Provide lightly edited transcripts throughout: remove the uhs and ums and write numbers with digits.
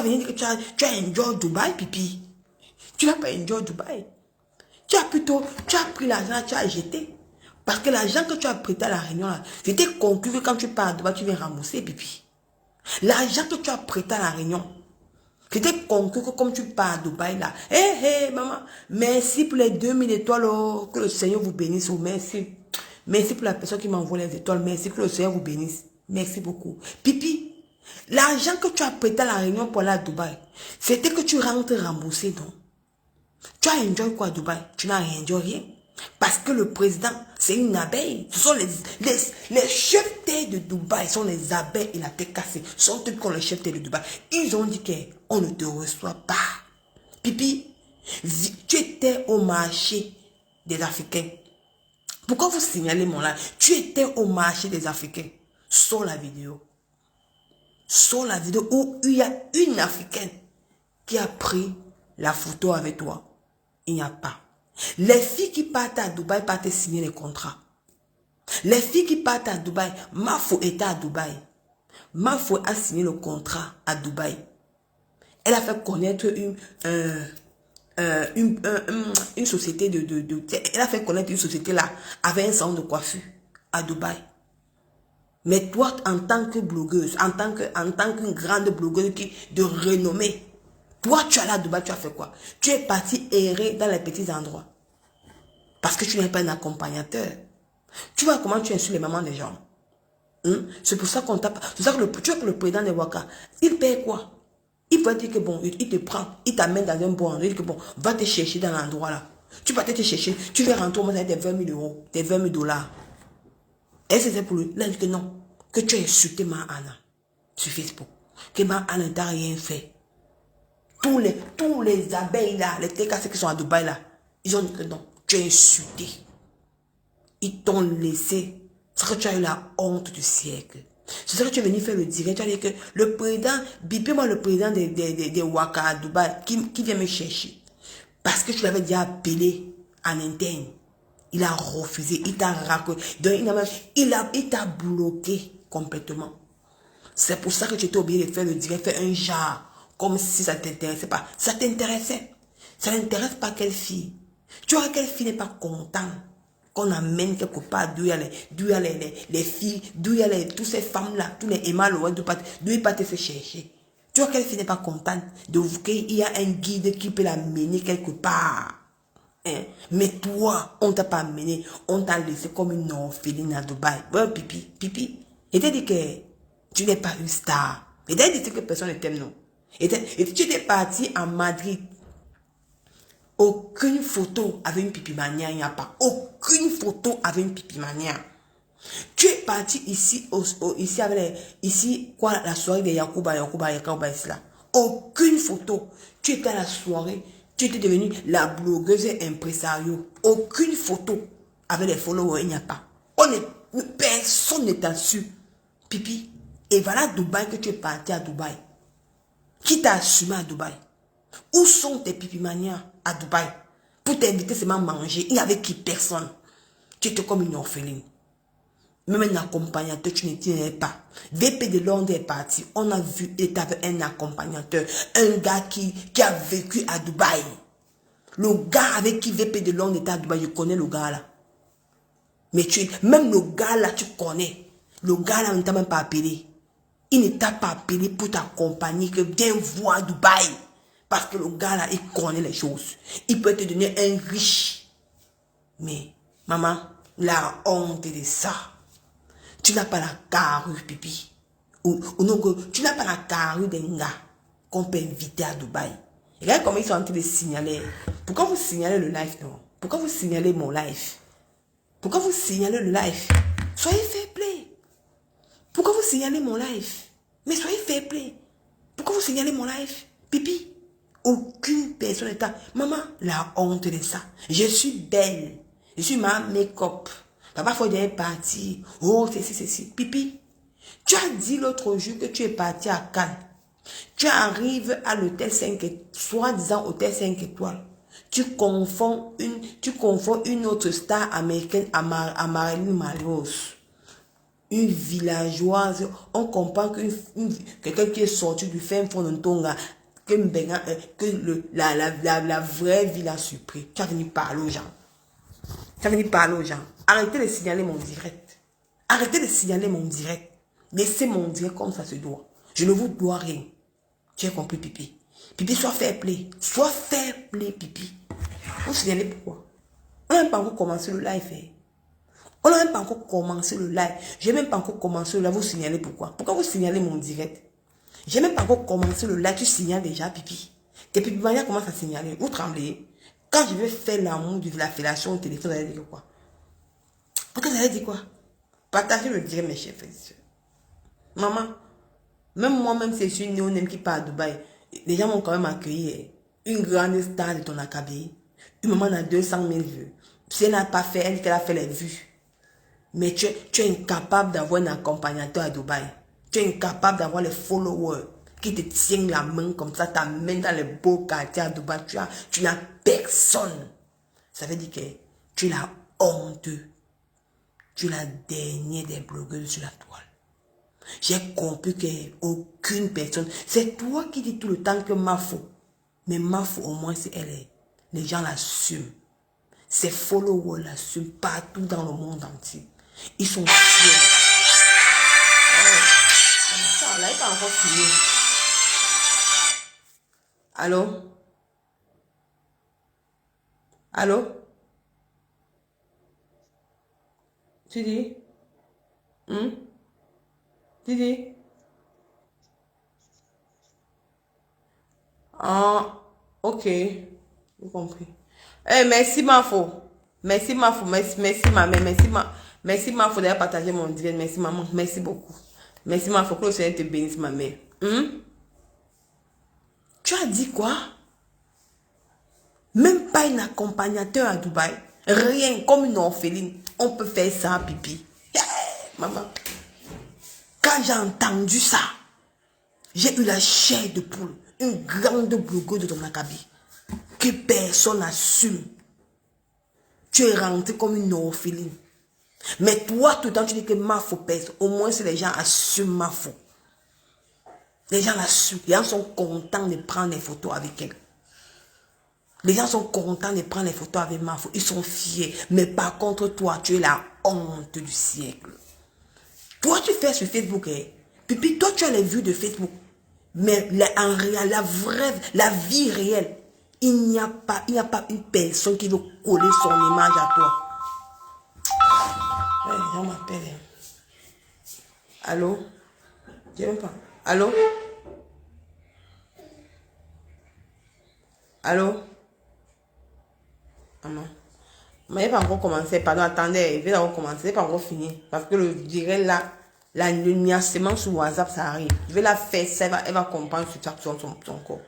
venir dire que tu as enjoy Dubaï, pipi. Tu n'as pas enjoy Dubaï. Tu as pris l'argent, tu as jeté. Parce que l'argent que tu as prêté à la réunion, là, c'était conclu que quand tu pars à Dubaï, tu viens rembourser, pipi. L'argent que tu as prêté à la réunion, c'était conclu que comme tu pars à Dubaï, là, hé, maman, merci pour les 2000 étoiles, oh, que le Seigneur vous bénisse, oh, merci. Merci pour la personne qui m'envoie les étoiles, merci, que le Seigneur vous bénisse. Merci beaucoup. Pipi, l'argent que tu as prêté à la réunion pour aller à Dubaï, c'était que tu rentres rembourser, non? Tu as enjoy quoi à Dubaï? Tu n'as enjoy rien. Parce que le président, c'est une abeille. Ce sont les chefs de Dubaï, sont les abeilles et la tête cassée. Ce sont eux qui ont les chefs de Dubaï. Ils ont dit qu'on ne te reçoit pas. Pipi, tu étais au marché des Africains. Pourquoi vous signalez mon live? Tu étais au marché des Africains. Sur la vidéo. Sur la vidéo où il y a une Africaine qui a pris la photo avec toi. Il n'y a pas. Les filles qui partent à Dubaï partent signer les contrats. Les filles qui partent à Dubaï, Mafo était à Dubaï. Mafo a signé le contrat à Dubaï. Elle a fait connaître une société elle a fait connaître une société là avec un salon de coiffure à Dubaï. Mais toi, en tant que blogueuse, en tant qu'une grande blogueuse de renommée, toi, tu es allé à Dubaï, tu as fait quoi? Tu es parti errer dans les petits endroits. Parce que tu n'es pas un accompagnateur. Tu vois comment tu insultes les mamans des gens. C'est pour ça qu'on tape. C'est ça que tu vois que le président de Waka, il paye quoi? Il va dire que bon, il te prend, il t'amène dans un bon endroit, il dit que bon, va te chercher dans l'endroit là. Tu vas te chercher, tu vas rentrer au moins avec des 20 000 euros, des 20 000 dollars. Et c'est pour lui. Il a dit que non, que tu as insulté ma Anna sur Facebook. Que ma Anna ne t'a rien fait. Tous les abeilles là, les técassés qui sont à Dubaï là, ils ont dit que non, tu as insulté. Ils t'ont laissé. C'est que tu as eu la honte du siècle. C'est ça que tu es venu faire le direct. Tu as dit que le président, bipez-moi le président des Waka à Dubaï qui vient me chercher. Parce que tu l'avais déjà appelé en interne. Il a refusé, il t'a raconté. Il t'a bloqué complètement. C'est pour ça que tu étais obligé de faire le direct, faire un genre. Comme si ça ne t'intéressait pas. Ça t'intéressait. Ça n'intéresse pas quelle fille. Tu vois quelle fille n'est pas contente qu'on amène quelque part d'où il y a les filles, d'où il y a toutes ces femmes-là, tous les Emma Lowe, d'où ils partent se chercher. Tu vois quelle fille n'est pas contente de vous qu'il y a un guide qui peut la mener quelque part. Hein? Mais toi, on t'a pas amené, on t'a laissé comme une orpheline à Dubaï. Ouais, pipi. Et t'as dit que tu n'es pas une star. Et t'as dit que personne ne t'aime, non. Et tu étais parti à Madrid. Aucune photo avec une pipimania, il n'y a pas. Aucune photo avec une pipimania. Tu es parti ici, ici avec quoi, la soirée de Yacouba ici là. Aucune photo. Tu étais à la soirée, tu étais devenue la blogueuse impresario. Aucune photo avec les followers, il n'y a pas. Personne ne t'a su. Pipi. Et voilà Dubaï que tu es parti à Dubaï. Qui t'a assumé à Dubaï? Où sont tes pipimanias à Dubaï? Pour t'inviter seulement à manger. Il n'y avait qui? Personne. Tu étais comme une orpheline. Même un accompagnateur, tu n'étais pas. VP de Londres est parti. On a vu, il était avec un accompagnateur. Un gars qui a vécu à Dubaï. Le gars avec qui VP de Londres était à Dubaï, je connais le gars là. Mais même le gars là, tu connais. Le gars là ne t'a même pas appelé. Il ne t'a pas appelé pour t'accompagner, que viens voir Dubaï. Parce que le gars là, il connaît les choses. Il peut te donner un riche. Mais, maman, la honte de ça. Tu n'as pas la carrure, pipi. Ou non, tu n'as pas la carrure d'un gars qu'on peut inviter à Dubaï. Regarde comment ils sont en train de signaler. Pourquoi vous signalez le live, non? Pourquoi vous signalez mon live? Pourquoi vous signalez le live? Soyez fair play. Pourquoi vous signalez mon live? Mais soyez fair play. Pourquoi vous signalez mon live? Pipi. Aucune personne n'est là. Maman, la honte de ça. Je suis belle. Je suis ma make-up. Papa Fodé est parti. Oh, c'est. Pipi. Tu as dit l'autre jour que tu es parti à Cannes. Tu arrives à l'hôtel 5 étoiles, soi-disant hôtel 5 étoiles. Tu confonds une autre star américaine à Marilyn Monroe. une villageoise, on comprend que quelqu'un qui est sorti du fin fond de Tonga, la vraie vie l'a surpris. Tu as venu parler aux gens. Tu as venu parler aux gens. Arrêtez de signaler mon direct. Arrêtez de signaler mon direct. Laissez mon direct comme ça se doit. Je ne vous dois rien. Tu as compris, Pipi? Pipi, sois fair play. Sois fair play, Pipi. Vous signalez pourquoi? On n'a même pas encore commencé le live. On n'a même pas encore commencé le live. Je n'ai même pas encore commencé le live. Vous signalez pourquoi? Pourquoi vous signalez mon direct? Je n'ai même pas encore commencé le live. Tu signales déjà, Pipi. Et puis, Mania commence à signaler. Vous tremblez. Quand je vais faire l'amour de la fellation au téléphone, vous allez dire quoi? Pourquoi vous allez dire quoi? Partagez le direct, mes chers frères et sœurs. Maman, même moi-même, c'est une néonème qui part à Dubaï. Les gens m'ont quand même accueilli. Une grande star de ton acabé. Une maman a 200 000 vues. Si elle n'a pas fait, elle qu'elle a fait les vues. Mais tu es incapable d'avoir un accompagnateur à Dubaï. Tu es incapable d'avoir les followers qui te tiennent la main comme ça, ta main dans les beaux quartiers à Dubaï. Tu n'as personne. Ça veut dire que tu es la honte. Tu es la dernière des blogueuses sur la toile. J'ai compris qu'aucune personne... C'est toi qui dis tout le temps que Mafo. Mais Mafo, au moins, c'est elle. Les gens l'assument. Ses followers l'assument partout dans le monde entier. Ils sont fiers. Ça, là, il n'est pas encore fini. Allô? Allô? Tu dis? Tu dis? Ah, ok. J'ai compris. Eh, merci Mafo. Merci Mafo. Merci ma mère. Merci Mafo d'avoir partagé mon direct. Merci maman. Merci beaucoup. Merci Mafo. Que le Seigneur te bénisse ma mère. Tu as dit quoi? Même pas un accompagnateur à Dubaï. Rien, comme une orpheline. On peut faire ça, Pipi. Yeah, maman. Quand j'ai entendu ça, j'ai eu la chair de poule. Une grande blogueuse de ton acabit. Que personne n'assume. Tu es rentré comme une orpheline. Mais toi, tout le temps, tu dis que ma faux pèse. Au moins, si les gens assument ma faux. Les gens l'assument. Les gens sont contents de prendre des photos avec elle. Les gens sont contents de prendre des photos avec ma faux. Ils sont fiers. Mais par contre, toi, tu es la honte du siècle. Toi, tu fais sur Facebook. Puis toi, tu as les vues de Facebook. Mais en réel, la vie réelle, il n'y a pas une personne qui veut coller son image à toi. Ouais, les gens m'appellent. Allô? Je ne sais même pas. Allô? Allô? Maman. Mais il n'est pas encore commencé. Pardon, attendez. Il va encore commencer. Il n'est pas encore fini. Parce que le direct là, le miassement sur WhatsApp, ça arrive. Je vais la faire. Elle va comprendre sur son corps.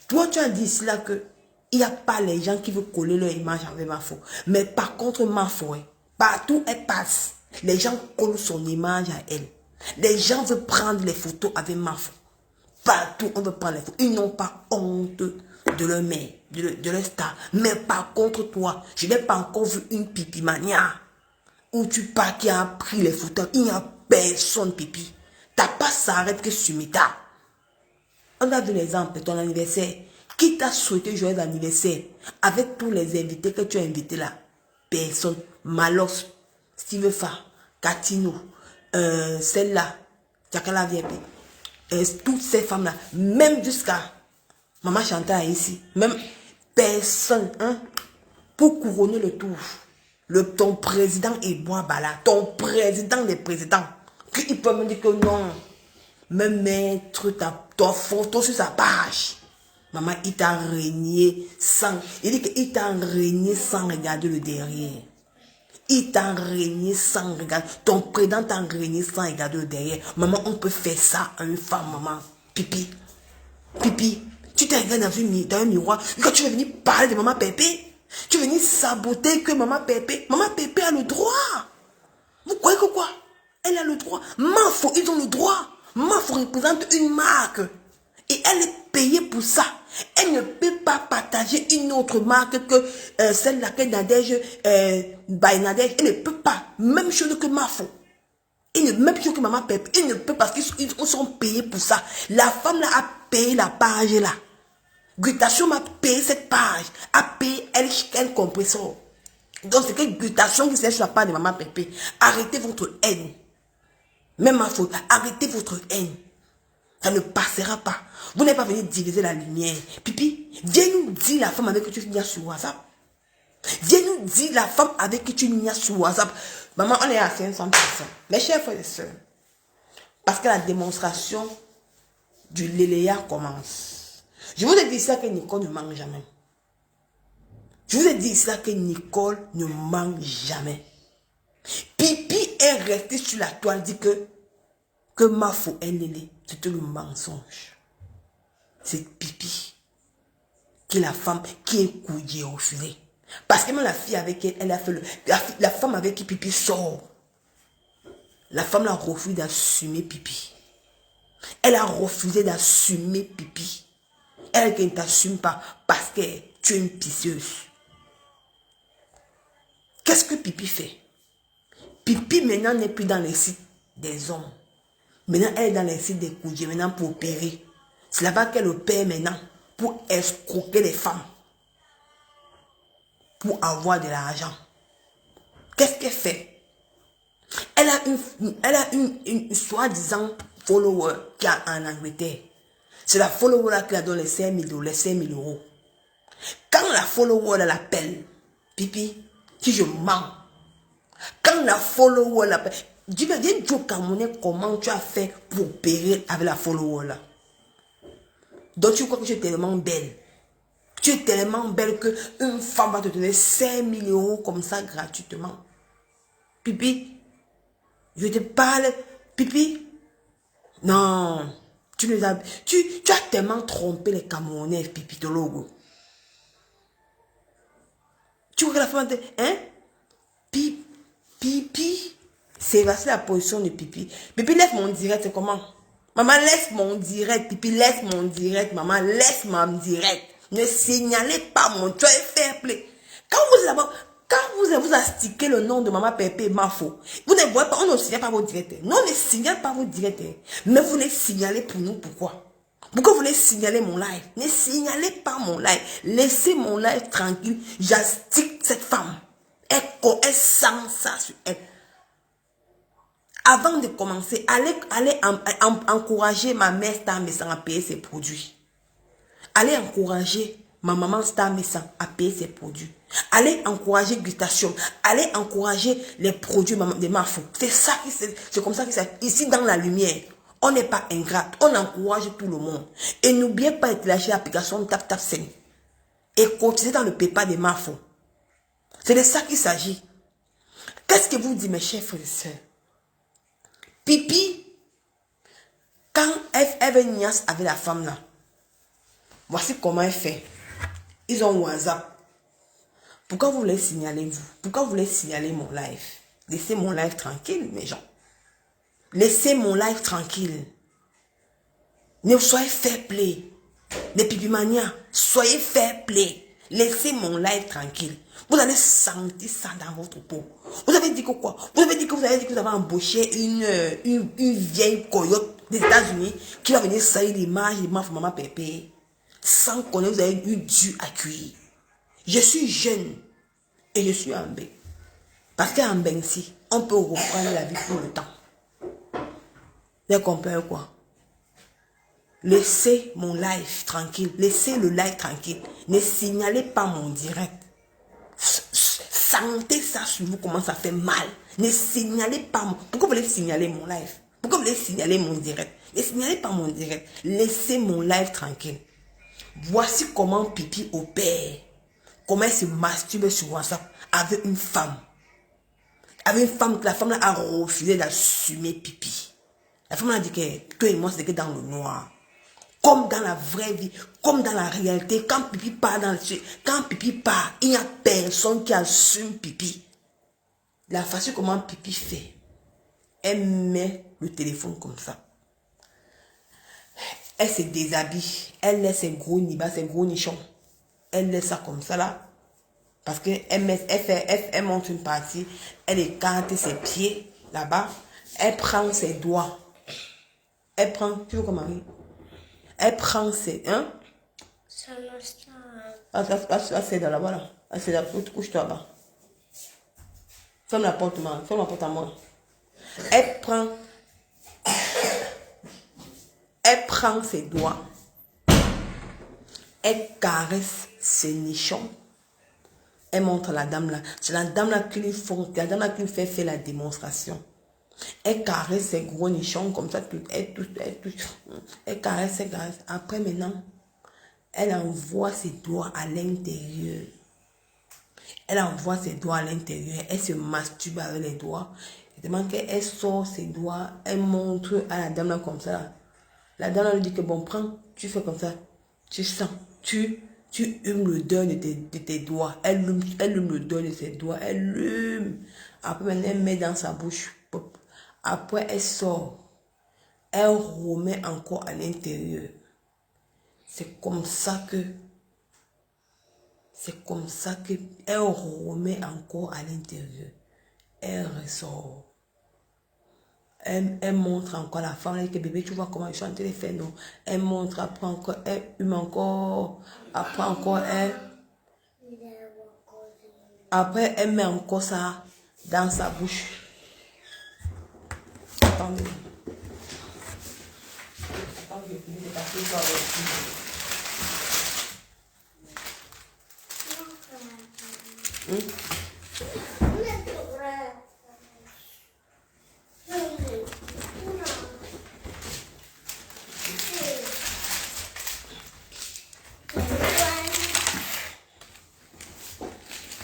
Toi, tu as dit cela que il n'y a pas les gens qui veulent coller leur image avec ma foi. Mais par contre, ma foi, partout elle passe, les gens collent son image à elle. Les gens veulent prendre les photos avec ma foi. Partout, on veut prendre les photos. Ils n'ont pas honte de leur mère, de leur star. Mais par contre, toi, je n'ai pas encore vu une pipi mania où tu pars qui a pris les photos. Il n'y a personne, pipi. Ta pas s'arrête que sur Mita. On a vu l'exemple de ton anniversaire. Qui t'a souhaité joyeux anniversaire avec tous les invités que tu as invités là? Personne. Malos, Steve Fa, Katino, celle-là, Tchakala VP, toutes ces femmes-là, même jusqu'à Maman Chantal ici, même personne, pour couronner le tout. Ton président est Bois Bala, ton président des présidents, il peut me dire que non. Me mettre ta photo sur sa page. Maman, il t'a régné sans... Il dit qu'il t'a régné sans regarder le derrière. Il t'a régné sans regarder... Ton président t'a régné sans regarder le derrière. Maman, on peut faire ça à une femme, maman. Pipi. Pipi. Tu t'es regardé dans un miroir. Quand tu veux venir parler de maman Pépé, tu veux venir saboter que maman Pépé a le droit. Vous croyez que quoi? Elle a le droit. Mafo, ils ont le droit. Mafo représente une marque. Et elle est payée pour ça. Elle ne peut pas partager une autre marque que celle-là que Nadège, by Nadège. Elle ne peut pas. Même chose que Mafo. Même chose que maman Pépé, il ne peut parce qu'ils sont payés pour ça. La femme là a payé la page là. Glutation m'a payé cette page. A payé elle compresseur. Donc c'est que Glutation qui s'est sur la page de maman Pépé. Arrêtez votre haine. Même ma faute. Arrêtez votre haine. Ça ne passera pas. Vous n'êtes pas venu diviser la lumière. Pipi, viens nous dire la femme avec qui tu viens sur WhatsApp. Viens nous dire la femme avec qui tu viens sur WhatsApp. Maman, on est à 500%. Mes chers frères et sœurs, parce que la démonstration du Léléa commence. Je vous ai dit ça que Nicole ne mange jamais. Je vous ai dit ça que Nicole ne mange jamais. Pipi est resté sur la toile, dit que ma faux est Lélé. C'était le mensonge. C'est Pipi qui est la femme qui est couillée au filet. Parce que même la fille avec elle, elle a fait la femme avec qui Pipi sort. La femme a refusé d'assumer Pipi. Elle a refusé d'assumer Pipi. Elle ne t'assume pas parce que tu es une pisseuse. Qu'est-ce que Pipi fait? Pipi maintenant n'est plus dans les sites des hommes. Maintenant elle est dans les sites des couillés maintenant pour opérer. C'est là-bas qu'elle opère maintenant pour escroquer les femmes. Pour avoir de l'argent. Qu'est-ce qu'elle fait? Elle a une soi-disant follower qui est en Angleterre. C'est la follower là qui a donné les 5 000 euros. Quand la follower l'appelle, Pipi, si je mens, quand la follower l'appelle, dis-moi, dis au Camerounais comment tu as fait pour opérer avec la follower là. Donc tu crois que tu es tellement belle. Tu es tellement belle qu'une femme va te donner 5 000 euros comme ça gratuitement. Pipi, je te parle. Pipi, non. Tu as tellement trompé les Camerounais, Pipi, ton logo. Tu vois que la femme te... Hein? Pipi, c'est la position de Pipi. Pipi, laisse mon direct, c'est comment? Maman, laisse mon direct. Pipi, laisse mon direct. Maman, laisse mon direct. Ne signalez pas mon choix fair play. Quand vous astiquez le nom de maman Pépé Mafo, vous ne voyez pas, on ne signale pas vos directeurs. Non, on ne signale pas vos directeurs. Mais vous les signalez pour nous, pourquoi? Pourquoi vous voulez signaler mon live? Ne signalez pas mon live. Laissez mon live tranquille. J'astique cette femme. Elle sent ça sur elle. Avant de commencer, allez encourager ma mère Star Messan à payer ses produits. Allez encourager ma maman Star Messan à payer ses produits. Allez encourager Gustation. Allez encourager les produits de Mafou. C'est comme ça que c'est. Ici dans la lumière, on n'est pas ingrat. On encourage tout le monde. Et n'oubliez pas de lâcher l'application TapTapSend. Et continuez dans le PayPal de Mafou. C'est de ça qu'il s'agit. Qu'est-ce que vous dites, mes chers frères et sœurs? Pipi, quand elle veut niasse avec la femme là, voici comment elle fait. Ils ont WhatsApp. Pourquoi vous voulez signaler vous? Pourquoi vous voulez signaler mon live? Laissez mon live tranquille, mes gens. Laissez mon live tranquille. Ne soyez fair play. Les pipimanias, soyez fair play. Laissez mon live tranquille. Vous allez sentir ça dans votre peau. Vous avez dit que quoi? Vous avez dit que vous avez embauché une vieille coyote des États-Unis qui va venir salir l'image de maman Pépé. Sans connaître, vous avez eu du à cuire. Je suis jeune et je suis en bain. Parce qu'en bain ici, on peut reprendre la vie pour le temps. Vous avez compris quoi? Laissez mon live tranquille. Laissez le live tranquille. Ne signalez pas mon direct. Sentez ça sur vous, comment ça fait mal. Ne signalez pas mon... Pourquoi vous voulez signaler mon live? Pourquoi vous voulez signaler mon direct? Ne signalez pas mon direct. Laissez mon live tranquille. Voici comment Pipi opère. Comment elle se masturbe sur WhatsApp avec une femme. Avec une femme que la femme a refusé d'assumer Pipi. La femme a dit que toi et moi c'était que dans le noir. Comme dans la vraie vie, comme dans la réalité, quand Pipi part il n'y a personne qui assume Pipi. La façon comment Pipi fait, elle met le téléphone comme ça. Elle se déshabille, elle laisse ses gros nibas, ses gros nichons. Elle laisse ça comme ça là. Parce qu'elle monte une partie, elle écarte ses pieds là-bas. Elle prend ses doigts. Elle prend, tu veux comment Marie? Elle prend ses, hein? Là, c'est dans là-bas, là. Là, c'est là, couche-toi là-bas. Ferme la porte, man. Ferme la porte à moi. Elle prend ses doigts. Elle caresse ses nichons. Elle montre à la dame là. C'est la dame là qui lui fait faire la démonstration. Elle caresse ses gros nichons comme ça. Elle touche. Elle caresse. Après maintenant, elle envoie ses doigts à l'intérieur. Elle envoie ses doigts à l'intérieur. Elle se masturbe avec les doigts. Je demande qu'elle sort ses doigts. Elle montre à la dame là comme ça. La dame là lui dit que bon, prends, tu fais comme ça. Tu sens, tu humes l'odeur de tes doigts. Elle hume l'odeur de ses doigts. Elle hume. Après, maintenant, elle met dans sa bouche. Après, elle sort. Elle remet encore à l'intérieur. C'est comme ça que elle remet encore à l'intérieur. Elle ressort. Elle montre encore la femme. Elle dit que bébé, tu vois comment je suis en train de faire, non? Elle montre, après encore, elle hume encore. Après encore, après, elle met encore ça dans sa bouche. Attendez.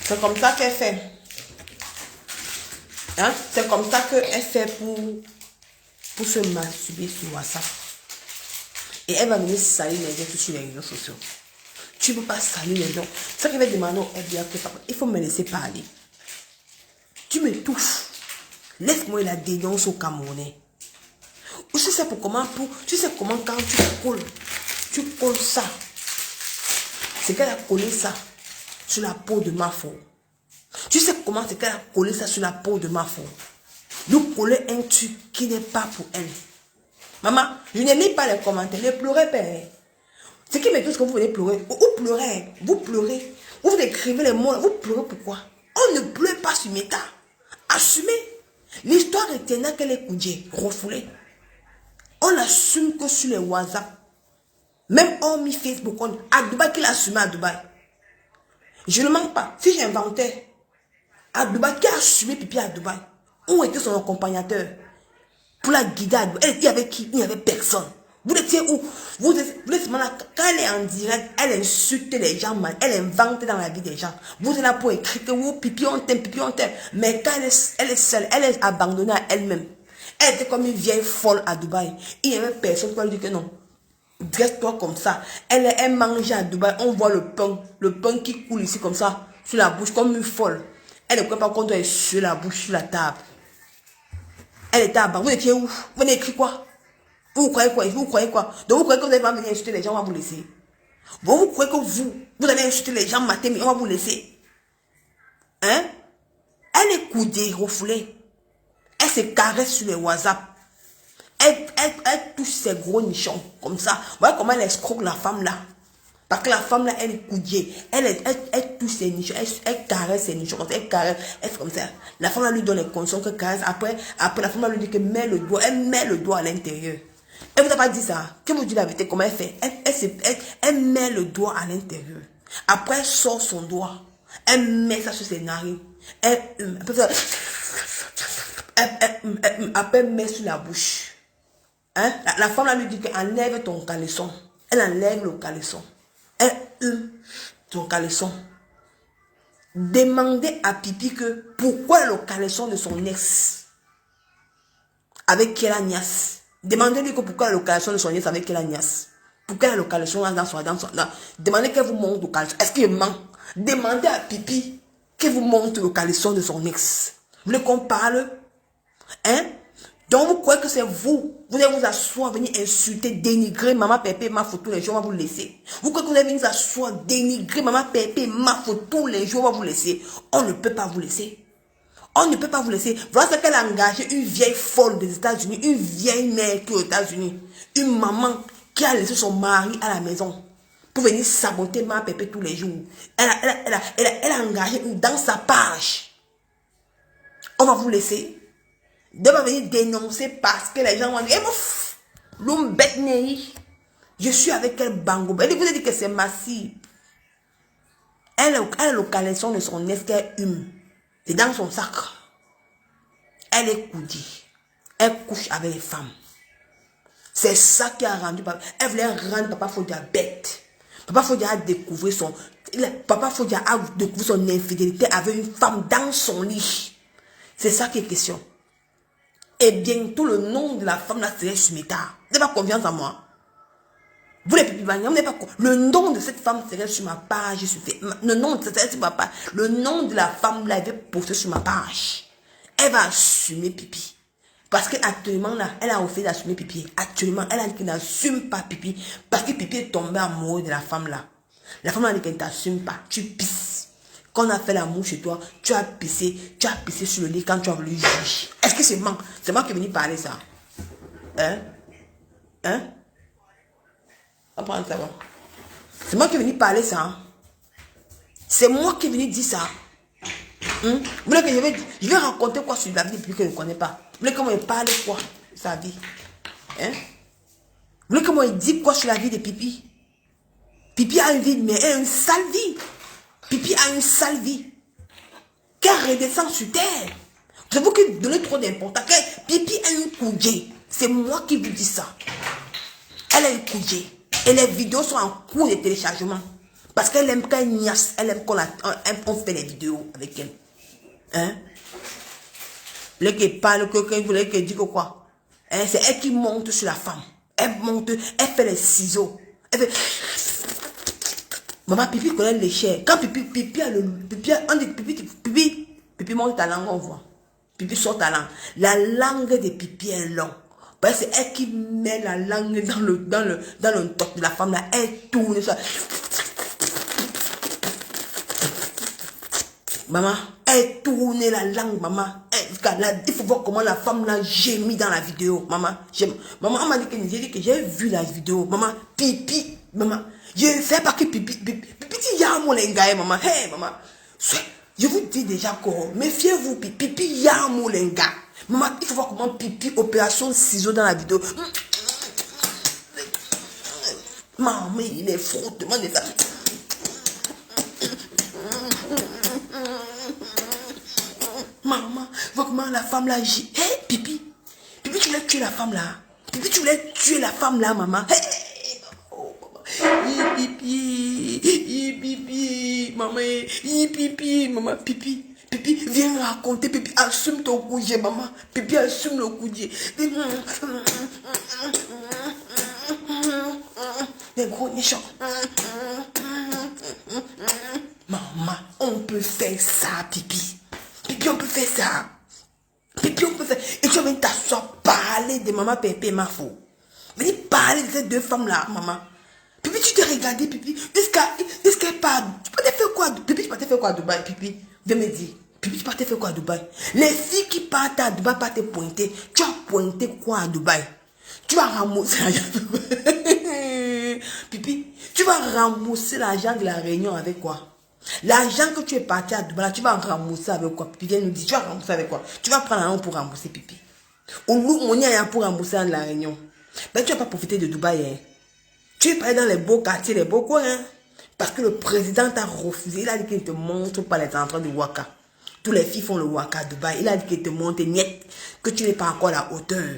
C'est comme ça qu'elle fait. Hein? C'est comme ça qu'elle fait pour se masturber sur WhatsApp. Et elle va venir salir les gens sur les réseaux sociaux. Tu ne peux pas salir les gens. C'est ça qu'elle va demander au FBI que papa, il faut me laisser parler. Tu me touches. Laisse-moi la dénonce au Camerounais. Tu sais comment quand tu colles ça. C'est qu'elle a collé ça sur la peau de ma femme. Tu sais comment c'est qu'elle a collé ça sur la peau de ma femme. Nous coller un truc qui n'est pas pour elle. Maman, je n'ai mis pas les commentaires. Ne pleurez pas. Ce qui me touche que vous venez pleurer. Vous pleurez. Vous pleurez. Vous écrivez les mots. Vous pleurez pourquoi? On ne pleure pas sur Meta. Assumez. L'histoire est telle qu'elle est coudée, refoulée. On assume que sur les WhatsApp. Même on mis Facebook. À Dubaï, qui l'a assumé à Dubaï? Je ne mens pas. Si j'inventais à Dubaï, qui a assumé pipi à Dubaï? Où était son accompagnateur? Pour la guider à Dubaï. Il y avait qui? Il n'y avait personne. Vous étiez où? Vous êtes là, quand elle est en direct, elle insulte les gens, elle invente dans la vie des gens. Vous êtes là pour écrire que vous, pipi on t'aime, pipi on t'aime. Mais quand elle est seule, elle est abandonnée à elle-même. Elle était comme une vieille folle à Dubaï. Il n'y avait personne qui lui dit que non. Dresse-toi comme ça. Elle mange à Dubaï. On voit le pain qui coule ici comme ça, sur la bouche, comme une folle. Elle ne croit pas qu'on doit être sur la bouche, sur la table. Elle était à bas. Vous étiez où? Vous avez écrit quoi? Vous croyez quoi? Vous croyez quoi? Donc vous croyez que vous allez pas venir insulter les gens, on va vous laisser. Vous croyez que vous allez insulter les gens matin, mais on va vous laisser. Hein? Elle est coudée, refoulée. Elle se caresse sur les WhatsApp. Elle touche ses gros nichons, comme ça. Vous voyez comment elle escroque la femme là? Parce que la femme là, elle est coudée. Elle touche ses nichons, elle caresse ses nichons, elle caresse, elle fait comme ça. La femme là lui donne les conditions qu'elle caresse. Après la femme là lui dit que met le doigt, elle met le doigt à l'intérieur. Elle vous a pas dit ça. Que vous dites la vérité, comment elle fait? Elle met le doigt à l'intérieur. Après, elle sort son doigt. Elle met ça sur ses narines. Après, elle met sur la bouche. Hein? La femme là lui dit qu'enlève ton caleçon. Elle enlève le caleçon. Elle hume ton caleçon. Demandez à Pipi que pourquoi le caleçon de son ex avec qui elle a niasse. Demandez-lui que pourquoi le caleçon de son ex avec qui elle a niasse. Pourquoi elle a le caleçon dans son demandez qu'elle vous montre le caleçon. Est-ce qu'il ment? Demandez à Pipi qu'elle vous montre le caleçon de son ex. Vous voulez qu'on parle? Hein? Donc vous croyez que c'est vous allez vous asseoir, venir insulter, dénigrer maman Pépé, ma photo, les gens vont vous laisser. Vous croyez que vous allez venir vous asseoir, dénigrer maman Pépé, ma photo, les gens vont vous laisser. On ne peut pas vous laisser. On ne peut pas vous laisser. Voilà ce qu'elle a engagé, une vieille folle des États-Unis, une vieille mère qui est aux États-Unis, une maman qui a laissé son mari à la maison pour venir saboter ma pépé tous les jours. Elle a engagé dans sa page. On va vous laisser. Elle va venir dénoncer parce que les gens vont dire, l'homme bête je suis avec elle bango. Elle vous a dit que c'est massif. Elle a localisation de son nez qu'elle hume. C'est dans son sac. Elle est coudée. Elle couche avec les femmes. C'est ça qui a rendu papa. Elle voulait rendre Papa Fodia bête. Papa Fodia a découvert son... Papa Fodia a découvert son infidélité avec une femme dans son lit. C'est ça qui est question. Et bientôt le nom de la femme là serait Sumita. Vous n'avez pas confiance en moi. Vous les pipimaniens, vous n'avez pas... Le nom de cette femme serait sur ma page. Le nom de cette femme, le nom de la femme là, elle va poster sur ma page. Elle va assumer pipi. Parce qu'actuellement là, elle a refusé d'assumer pipi. Actuellement, elle a dit qu'elle n'assume pas pipi. Parce que pipi est tombé amoureux de la femme là. La femme là dit qu'elle ne t'assume pas. Tu pisses. Quand on a fait l'amour chez toi, tu as pissé sur le lit quand tu as voulu juger. Est-ce que c'est moi? C'est moi qui est venu parler ça. Hein? On prend ça. C'est moi qui est venu parler ça. Hein? C'est moi qui est venu dire ça. Vous voulez que je vais raconter quoi sur la vie depuis que je ne connais pas? Vous voulez comment il parle quoi de sa vie? Hein? Vous voulez comment il dit quoi sur la vie de Pipi? Pipi a une vie, mais elle a une sale vie. Pipi a une sale vie. Qu'elle redescend sur terre. C'est vous qui donnez trop d'importance. Pipi a une coudée. C'est moi qui vous dis ça. Elle a une coudée. Et les vidéos sont en cours de téléchargement. Parce qu'elle aime quand elle niasse. Elle aime qu'on fait les vidéos avec elle. Hein? Vous voulez qu'elle parle, vous voulez qu'elle dise quoi? Hein? C'est elle qui monte sur la femme. Elle monte, elle fait les ciseaux. Elle fait... Maman, Pipi connaît les chairs. Quand Pipi a le... on dit Pipi monte ta langue, on voit. Pipi sort ta langue. La langue de Pipi est longue. Parce que c'est elle qui met la langue dans le top de la femme là. Elle tourne ça. Maman, elle tourne la langue, maman. Il faut voir comment la femme là gémit dans la vidéo. Maman, maman m'a dit que j'ai vu la vidéo. Maman, Pipi, maman. Je ne sais pas que Pipi, il y a mon lenga, maman. Hey, maman. Je vous dis déjà quoi. Méfiez-vous, Pipi, il y a mon lenga. Maman, il faut voir comment Pipi, opération ciseaux dans la vidéo. Maman, il est frottement de ça. Maman, vois comment la femme là agit. Hé, Pipi. Pipi, tu voulais tuer la femme là. Pipi, tu voulais tuer la femme là, maman. Hé, oh, maman. Pipi, maman. Pipi, maman. Pipi, viens raconter. Pipi, assume ton coudier, maman. Pipi, assume le coudier. Les gros nichons. Maman, on peut faire ça, Pipi. Pipi, on peut faire ça. Pipi, on peut faire. Et tu vas venir t'asseoir, parler de maman Pépé, ma faux. Venir parler de ces deux femmes-là, maman. Pipi, tu t'es regardé, Pipi. Est-ce qu'elle parle? Tu peux te faire quoi? Pipi, tu peux te faire quoi à Dubaï, Pipi? Viens me dire. Pipi, tu peux te faire quoi à Dubaï? Les filles qui partent à Dubaï pas te pointer. Tu as pointé quoi à Dubaï? Tu vas rembourser l'argent. Pipi, tu vas rembourser l'argent de la réunion avec quoi? L'argent que tu es parti à Dubaï, tu vas rembourser avec quoi? Pipi, viens nous dire, tu vas rembourser avec quoi? Tu vas prendre un an pour rembourser, Pipi. Ou nous, on y a pour rembourser la réunion. Ben, tu vas pas profiter de Dubaï, hein. Tu es pas dans les beaux quartiers, les beaux coins, hein. Parce que le président t'a refusé. Il a dit qu'il ne te montre pas les entrées du Waka. Tous les filles font le Waka à Dubaï. Il a dit qu'il te montre net, que tu n'es pas encore à la hauteur.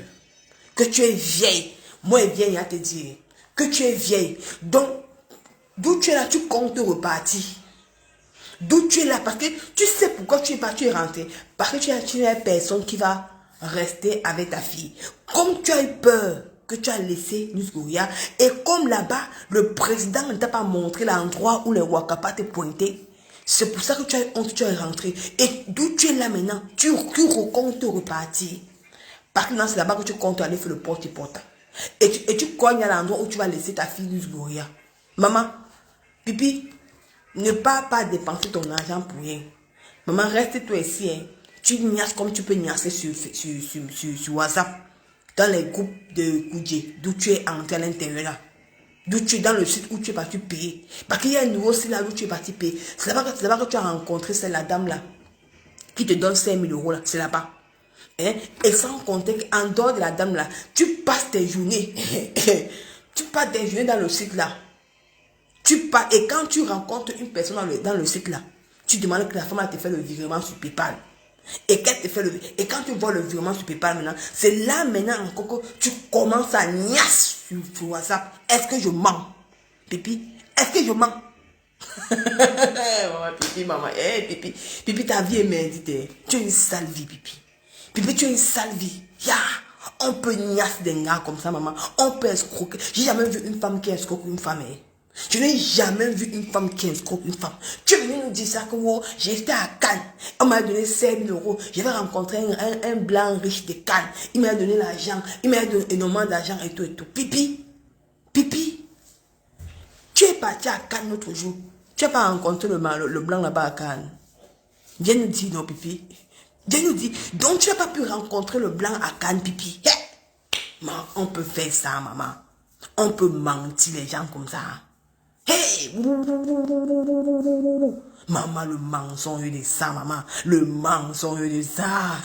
Que tu es vieille. Moi, vieille, il a te dire que tu es vieille. Donc, d'où tu es là, tu comptes repartir. D'où tu es là, parce que tu sais pourquoi tu es pas, tu es rentré. Parce que tu es une personne qui va rester avec ta fille. Comme tu as eu peur que tu as laissé Nusgouria, et comme là-bas, le président ne t'a pas montré l'endroit où les Wakapa te pointaient, c'est pour ça que tu as honte, tu es rentré. Et d'où tu es là maintenant, tu comptes repartir. Parce que c'est là-bas que tu comptes aller faire le porte-à-porte. Et tu cognes à l'endroit où tu vas laisser ta fille Nusgouria. Maman, Pipi, ne pas dépenser ton argent pour rien. Maman, reste toi ici. Hein. Tu niasses comme tu peux niasser sur WhatsApp. Dans les groupes de Koudje, d'où tu es entré à l'intérieur là. D'où tu es dans le site où tu es parti payer. Parce qu'il y a un nouveau site là où tu es parti payer. C'est là-bas que tu as rencontré la dame là. Qui te donne 5 000 euros là. C'est là-bas. Hein? Et sans compter qu'en dehors de la dame là, tu passes tes journées. Tu passes tes journées dans le site là. Tu pars, et quand tu rencontres une personne dans le site là, tu demandes que la femme te fait le virement sur PayPal. Et qu'elle te fait et quand tu vois le virement sur PayPal maintenant, c'est là maintenant encore que tu commences à niasse sur WhatsApp. Est-ce que je mens? Pipi, est-ce que je mens? Maman, pipi, maman, pipi. Pipi, ta vie est méditée. Tu as une sale vie, pipi. Pipi, tu as une sale vie. On peut niasse des gars comme ça, maman. On peut escroquer. J'ai jamais vu une femme qui escroque une femme. Je n'ai jamais vu une femme qui escroque une femme. Tu es venu nous dire ça que oh, j'ai été à Cannes. On m'a donné 5 000 euros. Je vais rencontrer un blanc riche de Cannes. Il m'a donné l'argent. Il m'a donné énormément d'argent et tout et tout. Pipi. Pipi. Tu es parti à Cannes l'autre jour. Tu n'as pas rencontré le blanc là-bas à Cannes. Viens nous dire non, Pipi. Viens nous dire. Donc tu n'as pas pu rencontrer le blanc à Cannes, Pipi. On peut faire ça, maman. On peut mentir les gens comme ça. Hey! Maman, le mensonge de ça, maman. Le mensonge de ça.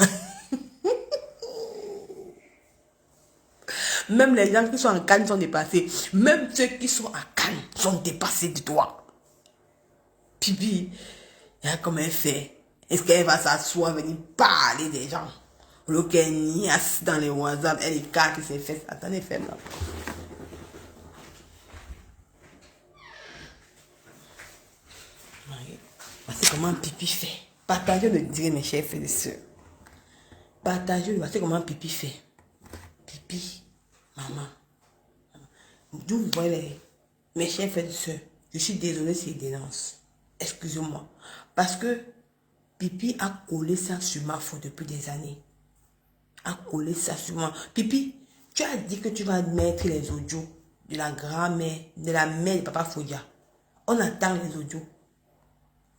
Même les gens qui sont en Cannes sont dépassés. Même ceux qui sont à Cannes sont dépassés de toi. Pipi, comment elle fait? Est-ce qu'elle va s'asseoir, venir parler des gens? Le qu'elle niasse dans les WhatsApp, elle écarte ses fesses. Attendez, ferme là. Voici comment Pipi fait. Partagez le dire, mes chers frères et sœurs. Partagez, voici comment Pipi fait. Pipi, maman. D'où vous voyez mes chers frères et sœurs. Je suis désolée s'il dénonce. Excusez-moi. Parce que Pipi a collé ça sur ma faute depuis des années. A collé ça sur moi. Pipi, tu as dit que tu vas mettre les audios de la grand-mère, de la mère de Papa Fodia. On attend les audios.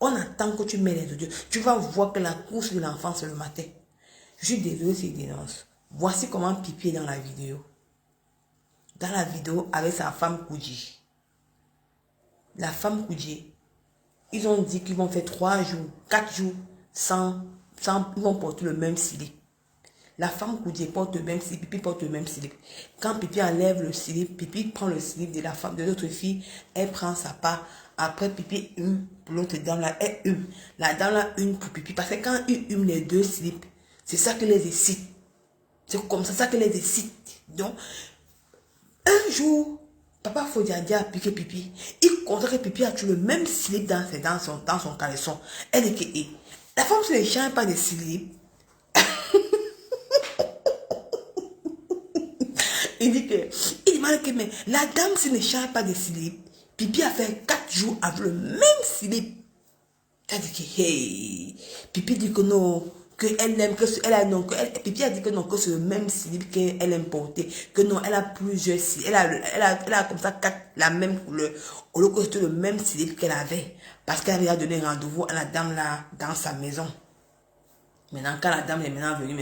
On attend que tu mets les audios. Tu vas voir que la course de l'enfant, c'est le matin. Je suis désolée s'il dénonce. Voici comment Pipi est dans la vidéo. Dans la vidéo avec sa femme Koudji. La femme Koudji, ils ont dit qu'ils vont faire 3 jours, 4 jours sans ils vont porter le même slip. La femme Koudji porte le même slip, Pipi porte le même slip. Quand Pipi enlève le slip, Pipi prend le slip de la femme de l'autre fille, elle prend sa part. Après, Pipi hume pour l'autre dame là, elle hume. La dame là hume pour Pipi. Parce que quand il hume les deux slips, c'est ça qui les excite. C'est comme ça qui les excite. Donc, un jour, Papa Fodia a piqué Pipi. Il constate que Pipi a toujours le même slip dans son caleçon. Elle est que, la femme se ne change pas de slip. Il demande que, mais la dame se ne change pas de slip. Pipi a fait 4 jours avec le même slip. Elle dit que, hey. Pipi dit que non, qu'elle aime, Pipi a dit que non, que c'est le même slip qu'elle aime porter. Que non, elle a plusieurs slips. Elle a comme ça la même couleur. Au lieu que c'était le même slip qu'elle avait. Parce qu'elle avait donné rendez-vous à la dame là, dans sa maison. Maintenant, quand la dame est maintenant venue,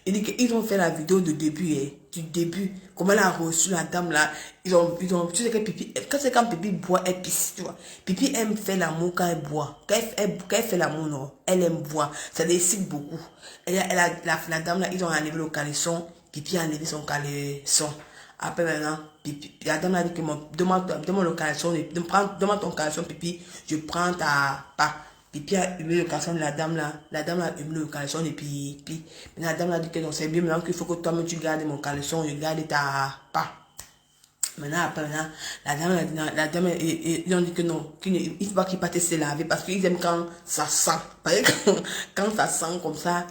il dit qu'ils ont fait la vidéo de début, du début. Comment elle a reçu la dame là. Tu sais que Pipi, quand Pipi boit, elle pisse, tu vois. Pipi aime faire l'amour quand elle boit. Quand elle fait l'amour, non, elle aime boire. Ça décide beaucoup. La dame là, ils ont enlevé le caleçon. Pipi a enlevé son caleçon. Après maintenant, Pipi, la dame a dit que demande le caleçon, demande ton caleçon, Pipi, je prends ta part. Pipi a humé le caleçon de la dame là. La dame a humé le caleçon et puis la dame a dit que non, c'est bien maintenant qu'il faut que toi-même tu gardes mon caleçon, je garde ta part. Maintenant, la dame, ils ont dit que non, il ne faut pas qu'il parte se laver parce qu'ils aiment quand ça sent. Parce que quand ça sent comme ça,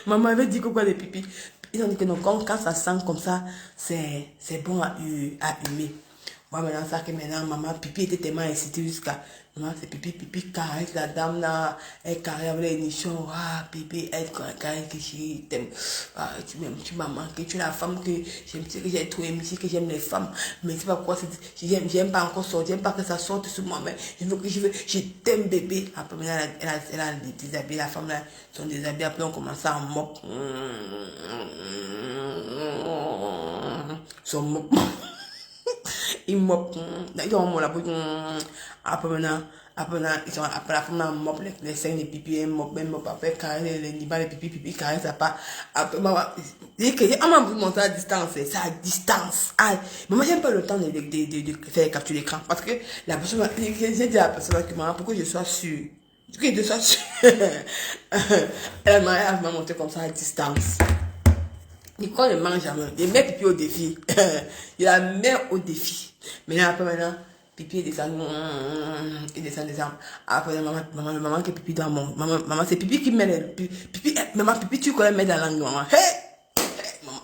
Maman avait dit quoi de Pipi. Ils ont dit que non, quand ça sent comme ça, c'est bon à humer. Moi, maintenant, ça que maintenant, maman, pipi était tellement incité jusqu'à. Maman, c'est pipi, pipi, caresse la dame là. Elle caresse avec les nichons. Ah, pipi, elle caresse que je t'aime. Ah, tu m'aimes, tu m'as manqué. Tu es la femme que j'aime, que j'ai trop aimé, que j'aime les femmes. Mais c'est pas quoi, j'aime pas encore sortir, j'aime pas que ça sorte sur moi. Mais je t'aime, bébé. Après, maintenant, elle a déshabillé la femme là. Son déshabillé, après, on commence à mop. Son mop. Ils mopent, ils ont mon après maintenant, après la femme mop les seins de pipi, ils mop, après carré les nibas, les pipi, pipi, carré ça pas. Après, maman, dit que, on m'a montré à distance, c'est à distance. Ah, maman, j'aime pas le temps de faire capture d'écran, parce que la personne, j'ai dit à la personne que maman, pourquoi je sois sûre, que je sois sûre, elle m'a montré comme ça à distance. Nicole ne mange jamais. Il met pipi au défi. Il la met au défi. Maintenant, après, pipi descend. Il descend. Après, maman qui pipi dans mon. Maman, c'est pipi qui met le. Pipi, maman, pipi, tu connais mettre la langue, maman. Maman,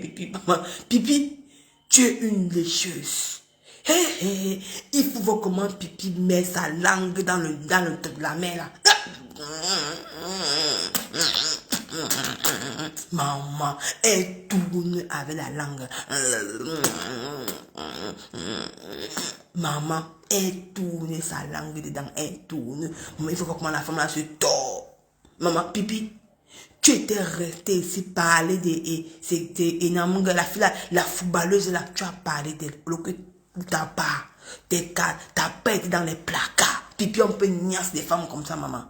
pipi, maman. Pipi, tu es une lécheuse. Il faut voir comment pipi met sa langue dans le truc de la mer, là. Maman, elle tourne avec la langue. Maman, elle tourne sa langue dedans. Elle tourne. Maman, il faut voir comment la femme là se tord. Maman, pipi, tu étais resté ici parler de Enamanga, la fille là, la footballeuse là, tu as parlé d'elle. T'as pas, t'as pas été dans les placards. Pipi, on peut niasse des femmes comme ça, maman.